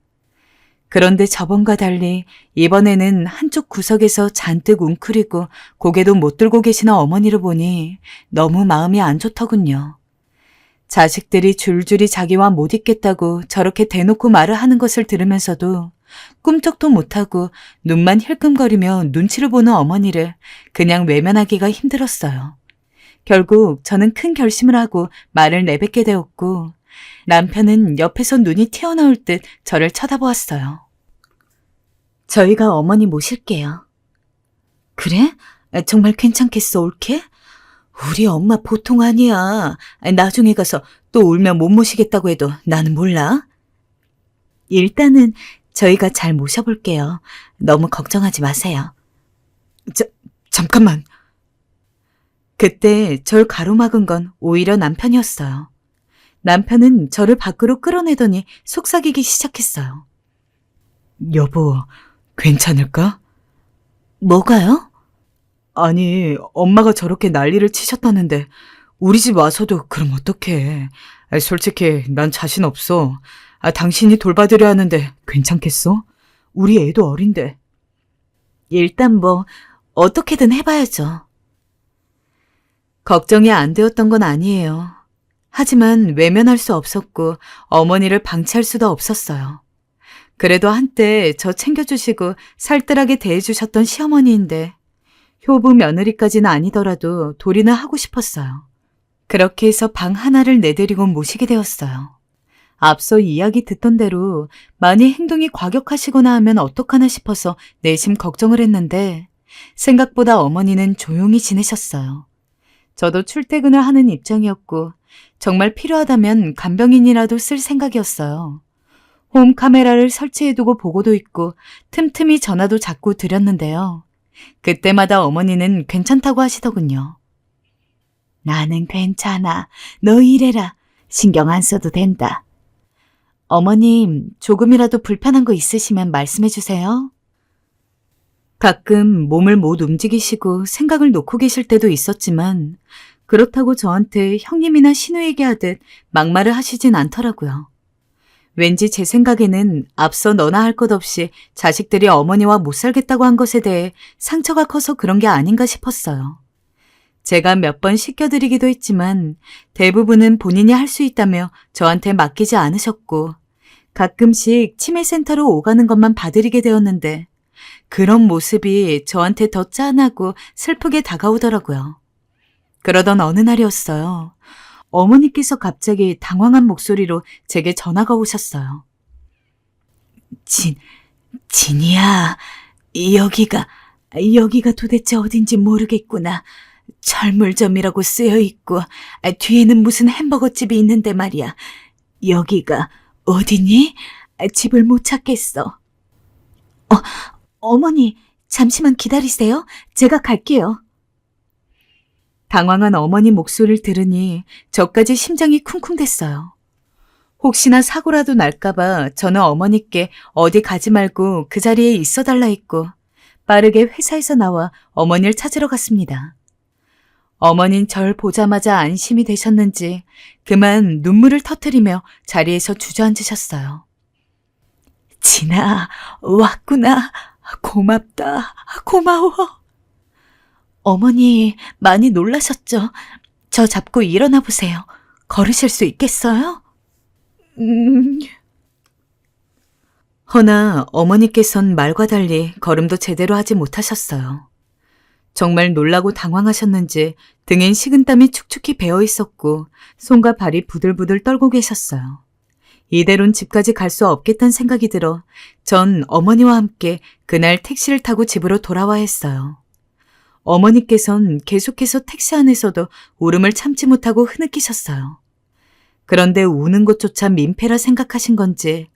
그런데 저번과 달리 이번에는 한쪽 구석에서 잔뜩 웅크리고 고개도 못 들고 계시는 어머니를 보니 너무 마음이 안 좋더군요. 자식들이 줄줄이 자기와 못 있겠다고 저렇게 대놓고 말을 하는 것을 들으면서도 꿈쩍도 못하고 눈만 힐끔거리며 눈치를 보는 어머니를 그냥 외면하기가 힘들었어요. 결국 저는 큰 결심을 하고 말을 내뱉게 되었고 남편은 옆에서 눈이 튀어나올 듯 저를 쳐다보았어요. 저희가 어머니 모실게요. 그래? 정말 괜찮겠어, 올케? 우리 엄마 보통 아니야. 나중에 가서 또 울면 못 모시겠다고 해도 나는 몰라. 일단은 저희가 잘 모셔볼게요. 너무 걱정하지 마세요. 잠깐만. 그때 절 가로막은 건 오히려 남편이었어요. 남편은 저를 밖으로 끌어내더니 속삭이기 시작했어요. 여보, 괜찮을까? 뭐가요? 아니, 엄마가 저렇게 난리를 치셨다는데 우리 집 와서도 그럼 어떡해. 솔직히 난 자신 없어. 당신이 돌봐드려야 하는데 괜찮겠어? 우리 애도 어린데. 일단 뭐 어떻게든 해봐야죠. 걱정이 안 되었던 건 아니에요. 하지만 외면할 수 없었고 어머니를 방치할 수도 없었어요. 그래도 한때 저 챙겨주시고 살뜰하게 대해주셨던 시어머니인데 효부 며느리까지는 아니더라도 도리는 하고 싶었어요. 그렇게 해서 방 하나를 내드리고 모시게 되었어요. 앞서 이야기 듣던 대로 많이 행동이 과격하시거나 하면 어떡하나 싶어서 내심 걱정을 했는데 생각보다 어머니는 조용히 지내셨어요. 저도 출퇴근을 하는 입장이었고 정말 필요하다면 간병인이라도 쓸 생각이었어요. 홈 카메라를 설치해두고 보고도 있고 틈틈이 전화도 자꾸 드렸는데요. 그때마다 어머니는 괜찮다고 하시더군요. 나는 괜찮아. 너 일해라. 신경 안 써도 된다. 어머님, 조금이라도 불편한 거 있으시면 말씀해 주세요. 가끔 몸을 못 움직이시고 생각을 놓고 계실 때도 있었지만 그렇다고 저한테 형님이나 신우에게 하듯 막말을 하시진 않더라고요. 왠지 제 생각에는 앞서 너나 할 것 없이 자식들이 어머니와 못 살겠다고 한 것에 대해 상처가 커서 그런 게 아닌가 싶었어요. 제가 몇 번 시켜드리기도 했지만 대부분은 본인이 할 수 있다며 저한테 맡기지 않으셨고 가끔씩 치매센터로 오가는 것만 봐드리게 되었는데 그런 모습이 저한테 더 짠하고 슬프게 다가오더라고요. 그러던 어느 날이었어요. 어머니께서 갑자기 당황한 목소리로 제게 전화가 오셨어요. 진이야, 여기가 도대체 어딘지 모르겠구나. 철물점이라고 쓰여 있고 뒤에는 무슨 햄버거집이 있는데 말이야. 여기가 어디니? 집을 못 찾겠어. 어머니, 잠시만 기다리세요. 제가 갈게요. 당황한 어머니 목소리를 들으니 저까지 심장이 쿵쿵댔어요. 혹시나 사고라도 날까봐 저는 어머니께 어디 가지 말고 그 자리에 있어달라 했고 빠르게 회사에서 나와 어머니를 찾으러 갔습니다. 어머닌 절 보자마자 안심이 되셨는지 그만 눈물을 터뜨리며 자리에서 주저앉으셨어요. 진아, 왔구나. 고맙다. 고마워. 어머니 많이 놀라셨죠? 저 잡고 일어나 보세요. 걸으실 수 있겠어요? 허나 어머니께선 말과 달리 걸음도 제대로 하지 못하셨어요. 정말 놀라고 당황하셨는지 등엔 식은땀이 축축히 배어 있었고 손과 발이 부들부들 떨고 계셨어요. 이대로는 집까지 갈 수 없겠다는 생각이 들어 전 어머니와 함께 그날 택시를 타고 집으로 돌아와야 했어요. 어머니께선 계속해서 택시 안에서도 울음을 참지 못하고 흐느끼셨어요. 그런데 우는 것조차 민폐라 생각하신 건지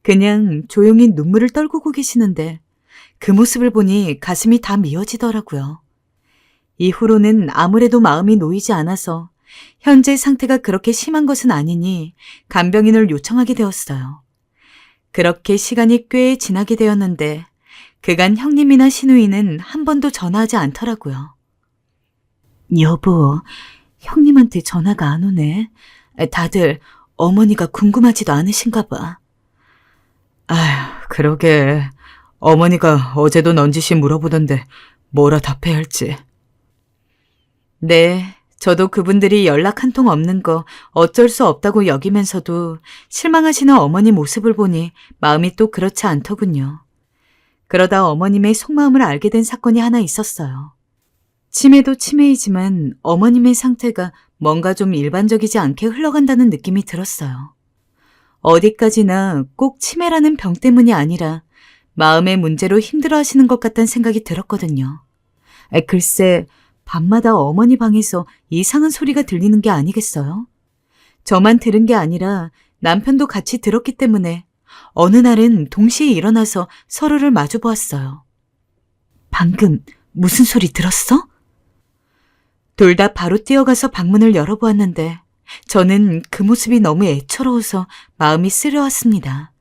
그냥 조용히 눈물을 떨구고 계시는데 그 모습을 보니 가슴이 다 미어지더라고요. 이후로는 아무래도 마음이 놓이지 않아서 현재 상태가 그렇게 심한 것은 아니니 간병인을 요청하게 되었어요. 그렇게 시간이 꽤 지나게 되었는데 그간 형님이나 시누이는 한 번도 전화하지 않더라고요. 여보, 형님한테 전화가 안 오네. 다들 어머니가 궁금하지도 않으신가 봐. 아휴, 그러게. 어머니가 어제도 넌지시 물어보던데 뭐라 답해야 할지. 네, 저도 그분들이 연락 한 통 없는 거 어쩔 수 없다고 여기면서도 실망하시는 어머니 모습을 보니 마음이 또 그렇지 않더군요. 그러다 어머님의 속마음을 알게 된 사건이 하나 있었어요. 치매도 치매이지만 어머님의 상태가 뭔가 좀 일반적이지 않게 흘러간다는 느낌이 들었어요. 어디까지나 꼭 치매라는 병 때문이 아니라 마음의 문제로 힘들어하시는 것 같다는 생각이 들었거든요. 글쎄, 밤마다 어머니 방에서 이상한 소리가 들리는 게 아니겠어요? 저만 들은 게 아니라 남편도 같이 들었기 때문에 어느 날은 동시에 일어나서 서로를 마주 보았어요. 방금 무슨 소리 들었어? 둘 다 바로 뛰어가서 방문을 열어보았는데 저는 그 모습이 너무 애처로워서 마음이 쓰려왔습니다.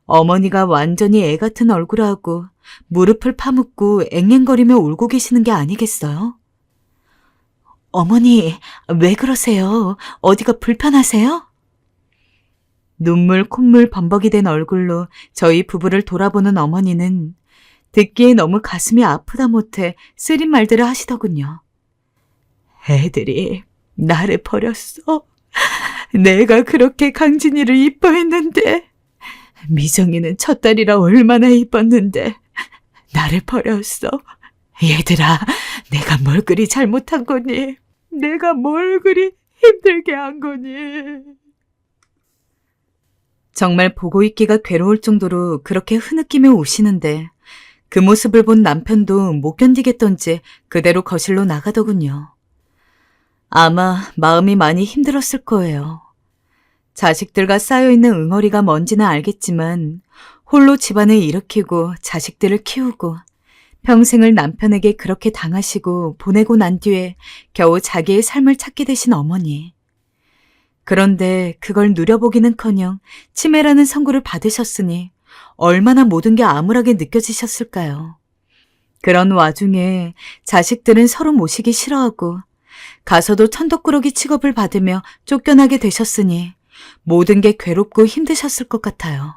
어머니가 완전히 애 같은 얼굴을 하고 무릎을 파묻고 앵앵거리며 울고 계시는 게 아니겠어요? 어머니, 왜 그러세요? 어디가 불편하세요? 눈물 콧물 범벅이 된 얼굴로 저희 부부를 돌아보는 어머니는 듣기에 너무 가슴이 아프다 못해 쓰린 말들을 하시더군요. 애들이 나를 버렸어. 내가 그렇게 강진이를 이뻐했는데, 미정이는 첫딸이라 얼마나 이뻤는데 나를 버렸어. 얘들아, 내가 뭘 그리 잘못한 거니? 내가 뭘 그리 힘들게 한 거니? 정말 보고 있기가 괴로울 정도로 그렇게 흐느끼며 우시는데 그 모습을 본 남편도 못 견디겠던지 그대로 거실로 나가더군요. 아마 마음이 많이 힘들었을 거예요. 자식들과 쌓여있는 응어리가 뭔지는 알겠지만 홀로 집안을 일으키고 자식들을 키우고 평생을 남편에게 그렇게 당하시고 보내고 난 뒤에 겨우 자기의 삶을 찾게 되신 어머니. 그런데 그걸 누려보기는커녕 치매라는 선고를 받으셨으니 얼마나 모든 게 암울하게 느껴지셨을까요? 그런 와중에 자식들은 서로 모시기 싫어하고 가서도 천덕꾸러기 취급을 받으며 쫓겨나게 되셨으니 모든 게 괴롭고 힘드셨을 것 같아요.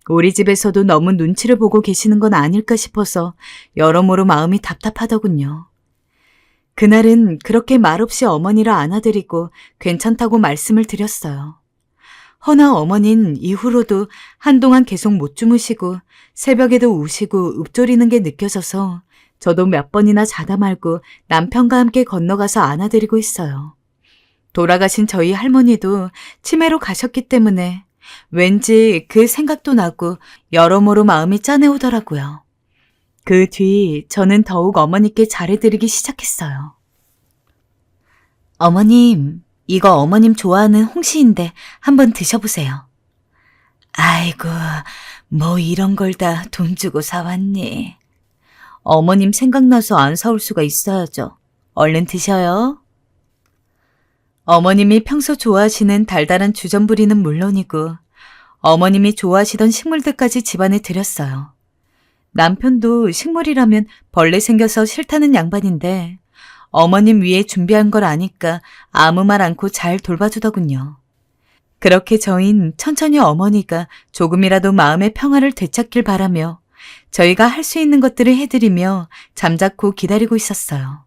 우리 집에서도 너무 눈치를 보고 계시는 건 아닐까 싶어서 여러모로 마음이 답답하더군요. 그날은 그렇게 말없이 어머니를 안아드리고 괜찮다고 말씀을 드렸어요. 허나 어머닌 이후로도 한동안 계속 못 주무시고 새벽에도 우시고 읊조리는 게 느껴져서 저도 몇 번이나 자다 말고 남편과 함께 건너가서 안아드리고 있어요. 돌아가신 저희 할머니도 치매로 가셨기 때문에 왠지 그 생각도 나고 여러모로 마음이 짠해오더라고요. 그 뒤 저는 더욱 어머니께 잘해드리기 시작했어요. 어머님, 이거 어머님 좋아하는 홍시인데 한번 드셔보세요. 아이고, 뭐 이런 걸 다 돈 주고 사왔니? 어머님 생각나서 안 사올 수가 있어야죠. 얼른 드셔요. 어머님이 평소 좋아하시는 달달한 주전부리는 물론이고 어머님이 좋아하시던 식물들까지 집안에 들였어요. 남편도 식물이라면 벌레 생겨서 싫다는 양반인데 어머님 위에 준비한 걸 아니까 아무 말 않고 잘 돌봐주더군요. 그렇게 저흰 천천히 어머니가 조금이라도 마음의 평화를 되찾길 바라며 저희가 할 수 있는 것들을 해드리며 잠자코 기다리고 있었어요.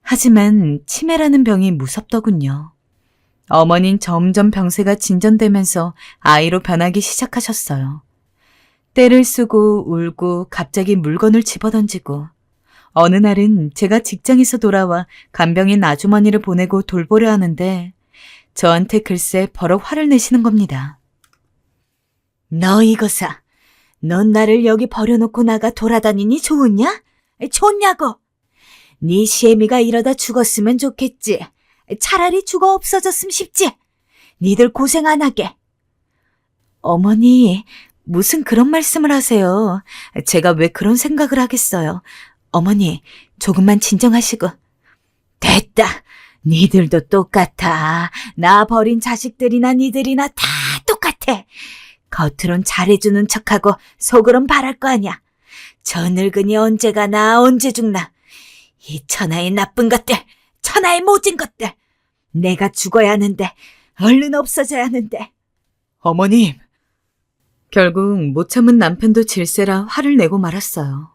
하지만 치매라는 병이 무섭더군요. 어머닌 점점 병세가 진전되면서 아이로 변하기 시작하셨어요. 떼를 쓰고 울고 갑자기 물건을 집어던지고 어느 날은 제가 직장에서 돌아와 간병인 아주머니를 보내고 돌보려 하는데 저한테 글쎄 버럭 화를 내시는 겁니다. 너 이거사, 넌 나를 여기 버려놓고 나가 돌아다니니 좋으냐? 좋냐고? 네 시애미가 이러다 죽었으면 좋겠지. 차라리 죽어 없어졌으면 싶지. 니들 고생 안 하게. 어머니, 무슨 그런 말씀을 하세요. 제가 왜 그런 생각을 하겠어요. 어머니, 조금만 진정하시고. 됐다. 니들도 똑같아. 나 버린 자식들이나 니들이나 다 똑같아. 겉으론 잘해주는 척하고 속으론 바랄 거 아니야. 저 늙은이 언제 가나 언제 죽나. 이 천하의 나쁜 것들, 천하의 모진 것들. 내가 죽어야 하는데, 얼른 없어져야 하는데. 어머님. 결국 못 참은 남편도 질세라 화를 내고 말았어요.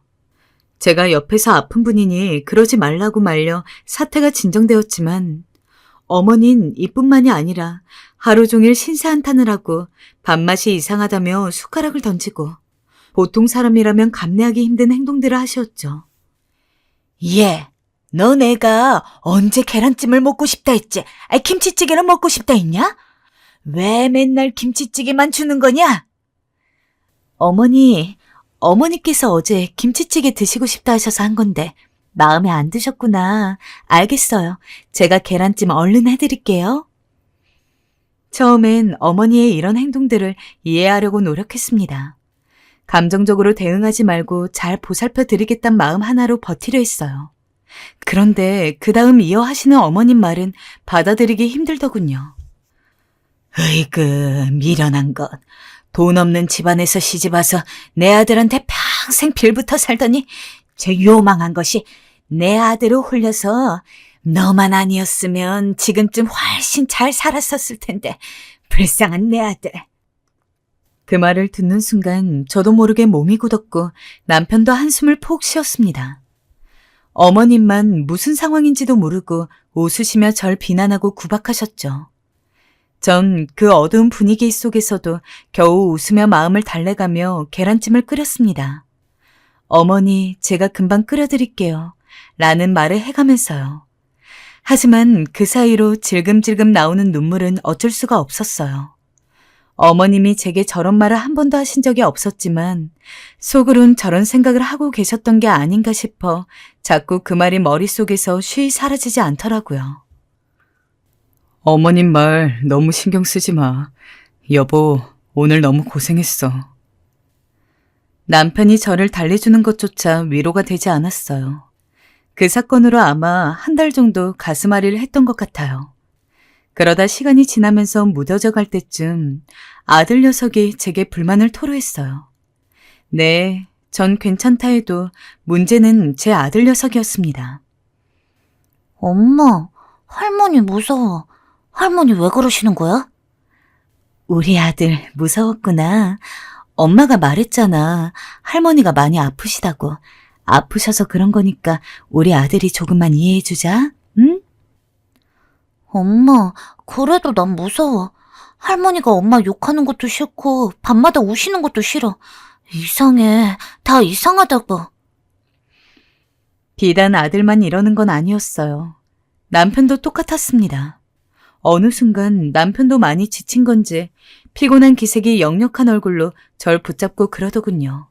제가 옆에서 아픈 분이니 그러지 말라고 말려 사태가 진정되었지만 어머닌 이뿐만이 아니라 하루 종일 신세한탄을 하고 밥맛이 이상하다며 숟가락을 던지고 보통 사람이라면 감내하기 힘든 행동들을 하셨죠. 예, 너 내가 언제 계란찜을 먹고 싶다 했지? 김치찌개를 먹고 싶다 했냐? 왜 맨날 김치찌개만 주는 거냐? 어머니께서 어제 김치찌개 드시고 싶다 하셔서 한 건데 마음에 안 드셨구나. 알겠어요. 제가 계란찜 얼른 해드릴게요. 처음엔 어머니의 이런 행동들을 이해하려고 노력했습니다. 감정적으로 대응하지 말고 잘 보살펴 드리겠다는 마음 하나로 버티려 했어요. 그런데 그 다음 이어하시는 어머님 말은 받아들이기 힘들더군요. 으이그 미련한 것. 돈 없는 집안에서 시집와서 내 아들한테 평생 빌붙어 살더니 저 요망한 것이 내 아들을 홀려서 너만 아니었으면 지금쯤 훨씬 잘 살았었을 텐데 불쌍한 내 아들. 그 말을 듣는 순간 저도 모르게 몸이 굳었고 남편도 한숨을 푹 쉬었습니다. 어머님만 무슨 상황인지도 모르고 웃으시며 절 비난하고 구박하셨죠. 전 그 어두운 분위기 속에서도 겨우 웃으며 마음을 달래가며 계란찜을 끓였습니다. 어머니, 제가 금방 끓여드릴게요. 라는 말을 해가면서요. 하지만 그 사이로 질금질금 나오는 눈물은 어쩔 수가 없었어요. 어머님이 제게 저런 말을 한 번도 하신 적이 없었지만 속으론 저런 생각을 하고 계셨던 게 아닌가 싶어 자꾸 그 말이 머릿속에서 쉬이 사라지지 않더라고요. 어머님 말 너무 신경 쓰지 마. 여보, 오늘 너무 고생했어. 남편이 저를 달래주는 것조차 위로가 되지 않았어요. 그 사건으로 아마 한 달 정도 가슴앓이를 했던 것 같아요. 그러다 시간이 지나면서 무뎌져 갈 때쯤 아들 녀석이 제게 불만을 토로했어요. 네, 전 괜찮다 해도 문제는 제 아들 녀석이었습니다. 엄마, 할머니 무서워. 할머니 왜 그러시는 거야? 우리 아들 무서웠구나. 엄마가 말했잖아. 할머니가 많이 아프시다고. 아프셔서 그런 거니까 우리 아들이 조금만 이해해주자. 응? 엄마, 그래도 난 무서워. 할머니가 엄마 욕하는 것도 싫고 밤마다 우시는 것도 싫어. 이상해. 다 이상하다고. 비단 아들만 이러는 건 아니었어요. 남편도 똑같았습니다. 어느 순간 남편도 많이 지친 건지 피곤한 기색이 역력한 얼굴로 절 붙잡고 그러더군요.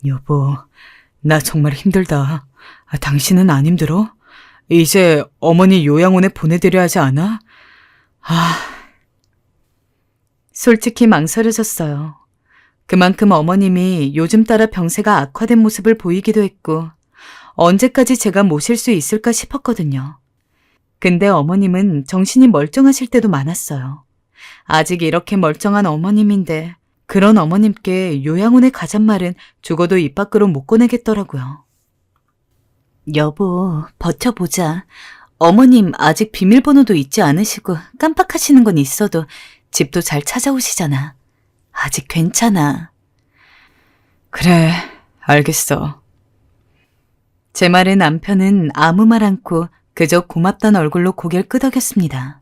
여보, 나 정말 힘들다. 당신은 안 힘들어? 이제 어머니 요양원에 보내드려야 하지 않아? 솔직히 망설여졌어요. 그만큼 어머님이 요즘 따라 병세가 악화된 모습을 보이기도 했고 언제까지 제가 모실 수 있을까 싶었거든요. 근데 어머님은 정신이 멀쩡하실 때도 많았어요. 아직 이렇게 멀쩡한 어머님인데 그런 어머님께 요양원에 가잔 말은 죽어도 입 밖으로 못 꺼내겠더라고요. 여보, 버텨보자. 어머님 아직 비밀번호도 잊지 않으시고 깜빡하시는 건 있어도 집도 잘 찾아오시잖아. 아직 괜찮아. 그래, 알겠어. 제 말에 남편은 아무 말 않고 그저 고맙다는 얼굴로 고개를 끄덕였습니다.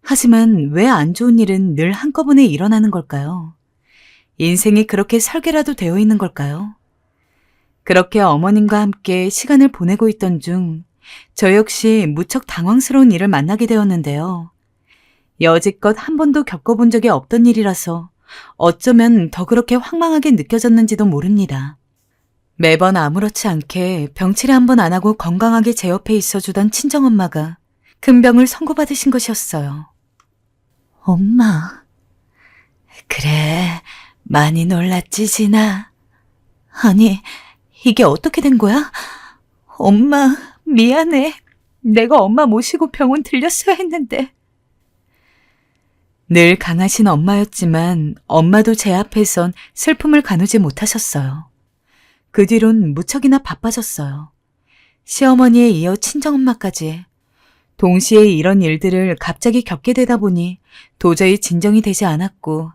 하지만 왜 안 좋은 일은 늘 한꺼번에 일어나는 걸까요? 인생이 그렇게 설계라도 되어 있는 걸까요? 그렇게 어머님과 함께 시간을 보내고 있던 중 저 역시 무척 당황스러운 일을 만나게 되었는데요. 여지껏 한 번도 겪어본 적이 없던 일이라서 어쩌면 더 그렇게 황망하게 느껴졌는지도 모릅니다. 매번 아무렇지 않게 병치레 한 번 안 하고 건강하게 제 옆에 있어주던 친정엄마가 큰 병을 선고받으신 것이었어요. 엄마. 그래, 많이 놀랐지, 진아? 아니, 이게 어떻게 된 거야? 엄마, 미안해. 내가 엄마 모시고 병원 들렸어야 했는데. 늘 강하신 엄마였지만 엄마도 제 앞에선 슬픔을 가누지 못하셨어요. 그 뒤론 무척이나 바빠졌어요. 시어머니에 이어 친정엄마까지. 동시에 이런 일들을 갑자기 겪게 되다 보니 도저히 진정이 되지 않았고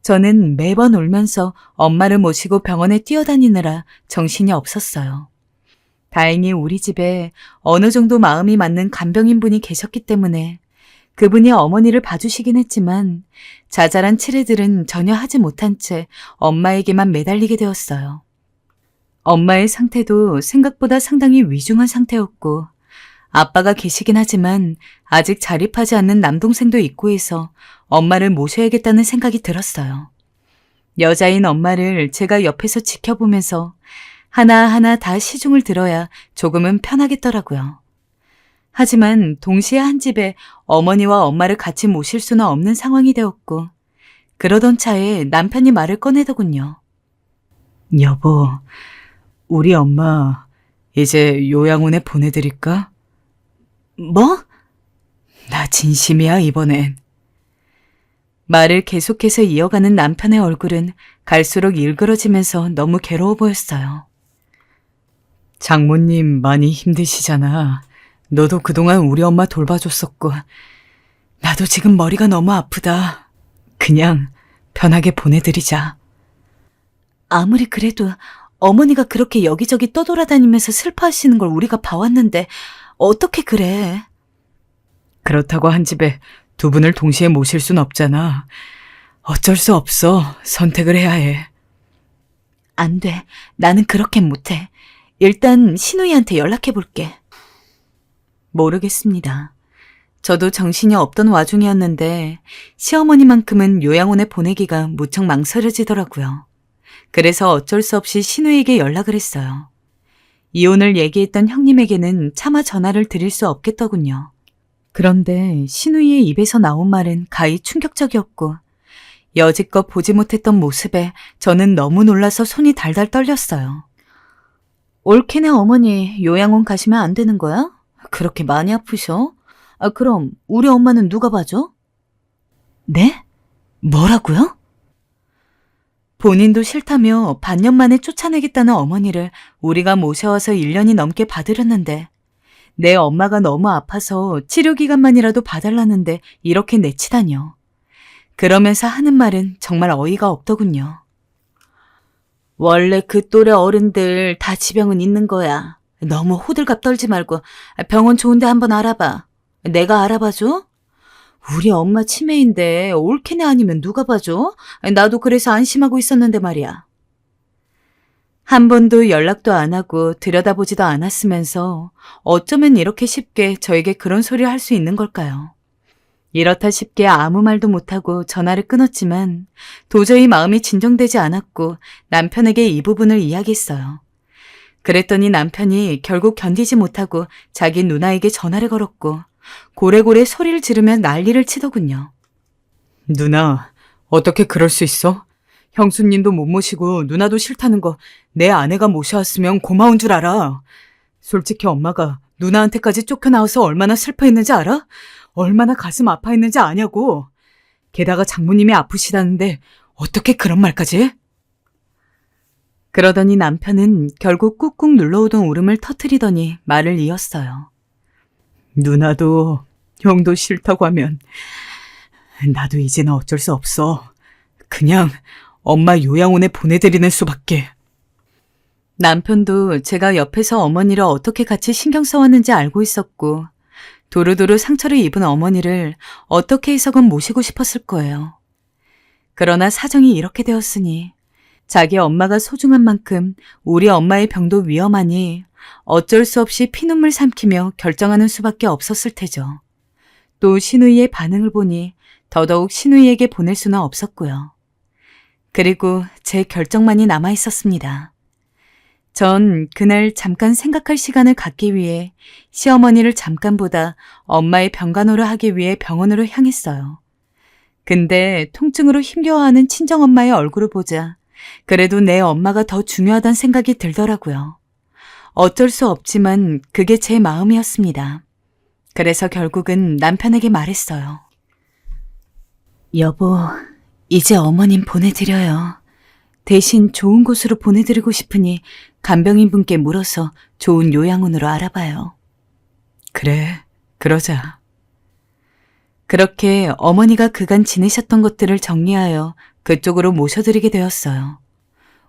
저는 매번 울면서 엄마를 모시고 병원에 뛰어다니느라 정신이 없었어요. 다행히 우리 집에 어느 정도 마음이 맞는 간병인 분이 계셨기 때문에 그분이 어머니를 봐주시긴 했지만 자잘한 치레들은 전혀 하지 못한 채 엄마에게만 매달리게 되었어요. 엄마의 상태도 생각보다 상당히 위중한 상태였고 아빠가 계시긴 하지만 아직 자립하지 않는 남동생도 있고 해서 엄마를 모셔야겠다는 생각이 들었어요. 여자인 엄마를 제가 옆에서 지켜보면서 하나하나 다 시중을 들어야 조금은 편하겠더라고요. 하지만 동시에 한 집에 어머니와 엄마를 같이 모실 수는 없는 상황이 되었고 그러던 차에 남편이 말을 꺼내더군요. 여보, 우리 엄마 이제 요양원에 보내드릴까? 뭐? 나 진심이야, 이번엔. 말을 계속해서 이어가는 남편의 얼굴은 갈수록 일그러지면서 너무 괴로워 보였어요. 장모님 많이 힘드시잖아. 너도 그동안 우리 엄마 돌봐줬었고 나도 지금 머리가 너무 아프다. 그냥 편하게 보내드리자. 아무리 그래도 어머니가 그렇게 여기저기 떠돌아다니면서 슬퍼하시는 걸 우리가 봐왔는데 어떻게 그래? 그렇다고 한 집에 두 분을 동시에 모실 순 없잖아. 어쩔 수 없어. 선택을 해야 해. 안 돼. 나는 그렇게 못해. 일단 신우이한테 연락해볼게. 모르겠습니다. 저도 정신이 없던 와중이었는데 시어머니만큼은 요양원에 보내기가 무척 망설여지더라고요. 그래서 어쩔 수 없이 신우에게 연락을 했어요. 이혼을 얘기했던 형님에게는 차마 전화를 드릴 수 없겠더군요. 그런데 신우이의 입에서 나온 말은 가히 충격적이었고 여지껏 보지 못했던 모습에 저는 너무 놀라서 손이 달달 떨렸어요. 올케네 어머니 요양원 가시면 안 되는 거야? 그렇게 많이 아프셔? 그럼 우리 엄마는 누가 봐줘? 네? 뭐라고요? 본인도 싫다며 반년 만에 쫓아내겠다는 어머니를 우리가 모셔와서 1년이 넘게 봐드렸는데 내 엄마가 너무 아파서 치료 기간만이라도 봐달라는데 이렇게 내치다뇨. 그러면서 하는 말은 정말 어이가 없더군요. 원래 그 또래 어른들 다 지병은 있는 거야. 너무 호들갑 떨지 말고 병원 좋은 데 한번 알아봐. 내가 알아봐줘? 우리 엄마 치매인데 올케네 아니면 누가 봐줘? 나도 그래서 안심하고 있었는데 말이야. 한 번도 연락도 안 하고 들여다보지도 않았으면서 어쩌면 이렇게 쉽게 저에게 그런 소리를 할 수 있는 걸까요? 이렇다 싶게 아무 말도 못하고 전화를 끊었지만 도저히 마음이 진정되지 않았고 남편에게 이 부분을 이야기했어요. 그랬더니 남편이 결국 견디지 못하고 자기 누나에게 전화를 걸었고 고래고래 소리를 지르며 난리를 치더군요. 누나, 어떻게 그럴 수 있어? 형수님도 못 모시고 누나도 싫다는 거 내 아내가 모셔왔으면 고마운 줄 알아. 솔직히 엄마가 누나한테까지 쫓겨나와서 얼마나 슬퍼했는지 알아? 얼마나 가슴 아파했는지 아냐고. 게다가 장모님이 아프시다는데 어떻게 그런 말까지 해? 그러더니 남편은 결국 꾹꾹 눌러오던 울음을 터뜨리더니 말을 이었어요. 누나도 형도 싫다고 하면 나도 이제는 어쩔 수 없어. 그냥 엄마 요양원에 보내드리는 수밖에. 남편도 제가 옆에서 어머니를 어떻게 같이 신경 써왔는지 알고 있었고 두루두루 상처를 입은 어머니를 어떻게 해서건 모시고 싶었을 거예요. 그러나 사정이 이렇게 되었으니 자기 엄마가 소중한 만큼 우리 엄마의 병도 위험하니 어쩔 수 없이 피눈물 삼키며 결정하는 수밖에 없었을 테죠. 또 신우이의 반응을 보니 더더욱 신우이에게 보낼 수는 없었고요. 그리고 제 결정만이 남아 있었습니다. 전 그날 잠깐 생각할 시간을 갖기 위해 시어머니를 잠깐보다 엄마의 병간호를 하기 위해 병원으로 향했어요. 근데 통증으로 힘겨워하는 친정엄마의 얼굴을 보자 그래도 내 엄마가 더 중요하다는 생각이 들더라고요. 어쩔 수 없지만 그게 제 마음이었습니다. 그래서 결국은 남편에게 말했어요. 여보, 이제 어머님 보내드려요. 대신 좋은 곳으로 보내드리고 싶으니 간병인 분께 물어서 좋은 요양원으로 알아봐요. 그래, 그러자. 그렇게 어머니가 그간 지내셨던 것들을 정리하여 그쪽으로 모셔드리게 되었어요.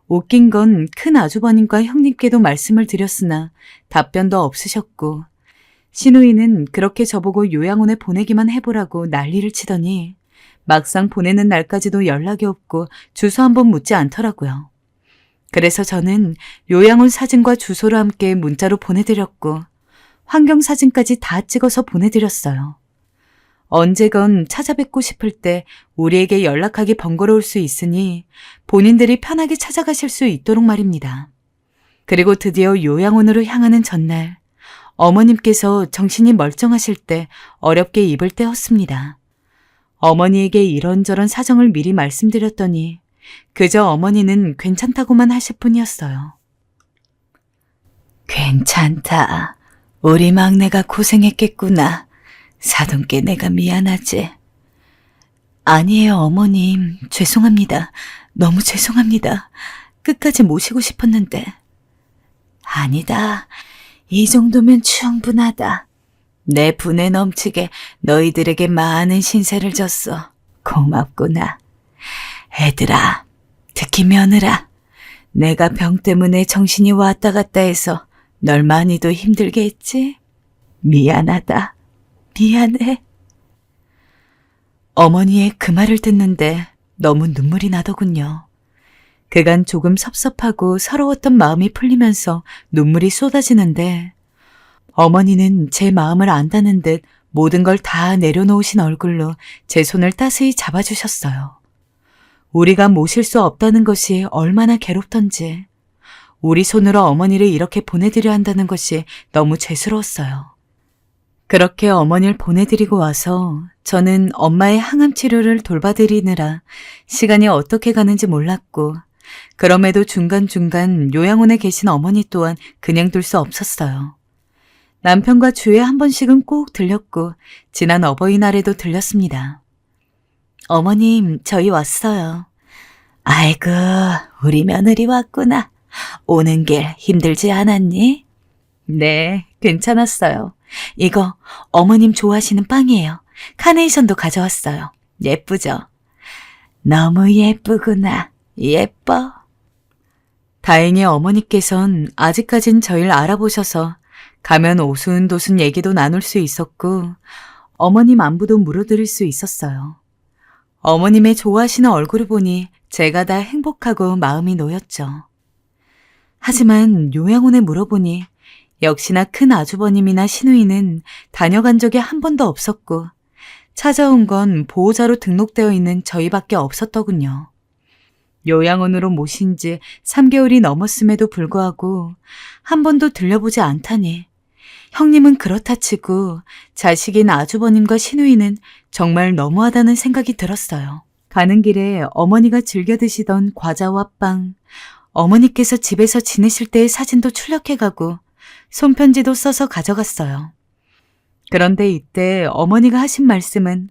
웃긴 건 큰 아주버님과 형님께도 말씀을 드렸으나 답변도 없으셨고 신우이는 그렇게 저보고 요양원에 보내기만 해보라고 난리를 치더니 막상 보내는 날까지도 연락이 없고 주소 한번 묻지 않더라고요. 그래서 저는 요양원 사진과 주소를 함께 문자로 보내드렸고 환경사진까지 다 찍어서 보내드렸어요. 언제건 찾아뵙고 싶을 때 우리에게 연락하기 번거로울 수 있으니 본인들이 편하게 찾아가실 수 있도록 말입니다. 그리고 드디어 요양원으로 향하는 전날 어머님께서 정신이 멀쩡하실 때 어렵게 입을 떼었습니다. 어머니에게 이런저런 사정을 미리 말씀드렸더니 그저 어머니는 괜찮다고만 하실 뿐이었어요. 괜찮다. 우리 막내가 고생했겠구나. 사돈께 내가 미안하지. 아니에요, 어머님. 죄송합니다. 너무 죄송합니다. 끝까지 모시고 싶었는데. 아니다. 이 정도면 충분하다. 내 분에 넘치게 너희들에게 많은 신세를 졌어. 고맙구나. 애들아, 특히 며느라. 내가 병 때문에 정신이 왔다 갔다 해서 널 많이도 힘들게 했지? 미안하다. 미안해. 어머니의 그 말을 듣는데 너무 눈물이 나더군요. 그간 조금 섭섭하고 서러웠던 마음이 풀리면서 눈물이 쏟아지는데 어머니는 제 마음을 안다는 듯 모든 걸 다 내려놓으신 얼굴로 제 손을 따스히 잡아주셨어요. 우리가 모실 수 없다는 것이 얼마나 괴롭던지 우리 손으로 어머니를 이렇게 보내드려 한다는 것이 너무 죄스러웠어요. 그렇게 어머니를 보내드리고 와서 저는 엄마의 항암 치료를 돌봐드리느라 시간이 어떻게 가는지 몰랐고 그럼에도 중간중간 요양원에 계신 어머니 또한 그냥 둘 수 없었어요. 남편과 주에 한 번씩은 꼭 들렸고 지난 어버이날에도 들렸습니다. 어머님, 저희 왔어요. 아이고, 우리 며느리 왔구나. 오는 길 힘들지 않았니? 네, 괜찮았어요. 이거 어머님 좋아하시는 빵이에요. 카네이션도 가져왔어요. 예쁘죠? 너무 예쁘구나. 예뻐. 다행히 어머니께선 아직까진 저희를 알아보셔서 가면 오순도순 얘기도 나눌 수 있었고 어머님 안부도 물어드릴 수 있었어요. 어머님의 좋아하시는 얼굴을 보니 제가 다 행복하고 마음이 놓였죠. 하지만 요양원에 물어보니 역시나 큰 아주버님이나 시누이는 다녀간 적이 한 번도 없었고 찾아온 건 보호자로 등록되어 있는 저희밖에 없었더군요. 요양원으로 모신 지 3개월이 넘었음에도 불구하고 한 번도 들려보지 않다니 형님은 그렇다 치고 자식인 아주버님과 시누이는 정말 너무하다는 생각이 들었어요. 가는 길에 어머니가 즐겨 드시던 과자와 빵, 어머니께서 집에서 지내실 때의 사진도 출력해가고 손편지도 써서 가져갔어요. 그런데 이때 어머니가 하신 말씀은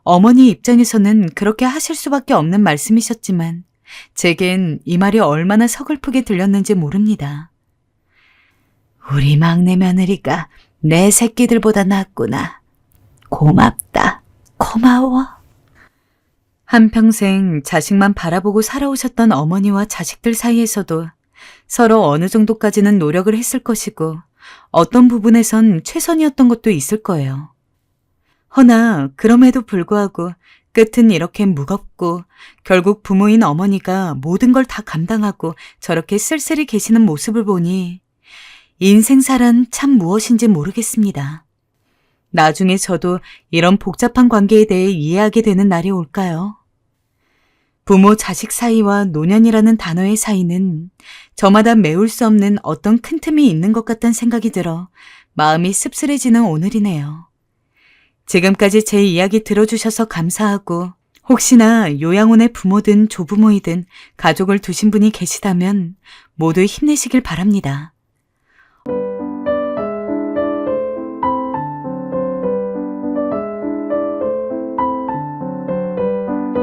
어머니 입장에서는 그렇게 하실 수밖에 없는 말씀이셨지만 제겐 이 말이 얼마나 서글프게 들렸는지 모릅니다. 우리 막내 며느리가 내 새끼들보다 낫구나. 고맙다. 고마워. 한평생 자식만 바라보고 살아오셨던 어머니와 자식들 사이에서도 서로 어느 정도까지는 노력을 했을 것이고 어떤 부분에선 최선이었던 것도 있을 거예요. 허나 그럼에도 불구하고 끝은 이렇게 무겁고 결국 부모인 어머니가 모든 걸 다 감당하고 저렇게 쓸쓸히 계시는 모습을 보니 인생사란 참 무엇인지 모르겠습니다. 나중에 저도 이런 복잡한 관계에 대해 이해하게 되는 날이 올까요? 부모 자식 사이와 노년이라는 단어의 사이는 저마다 메울 수 없는 어떤 큰 틈이 있는 것 같다는 생각이 들어 마음이 씁쓸해지는 오늘이네요. 지금까지 제 이야기 들어주셔서 감사하고 혹시나 요양원의 부모든 조부모이든 가족을 두신 분이 계시다면 모두 힘내시길 바랍니다.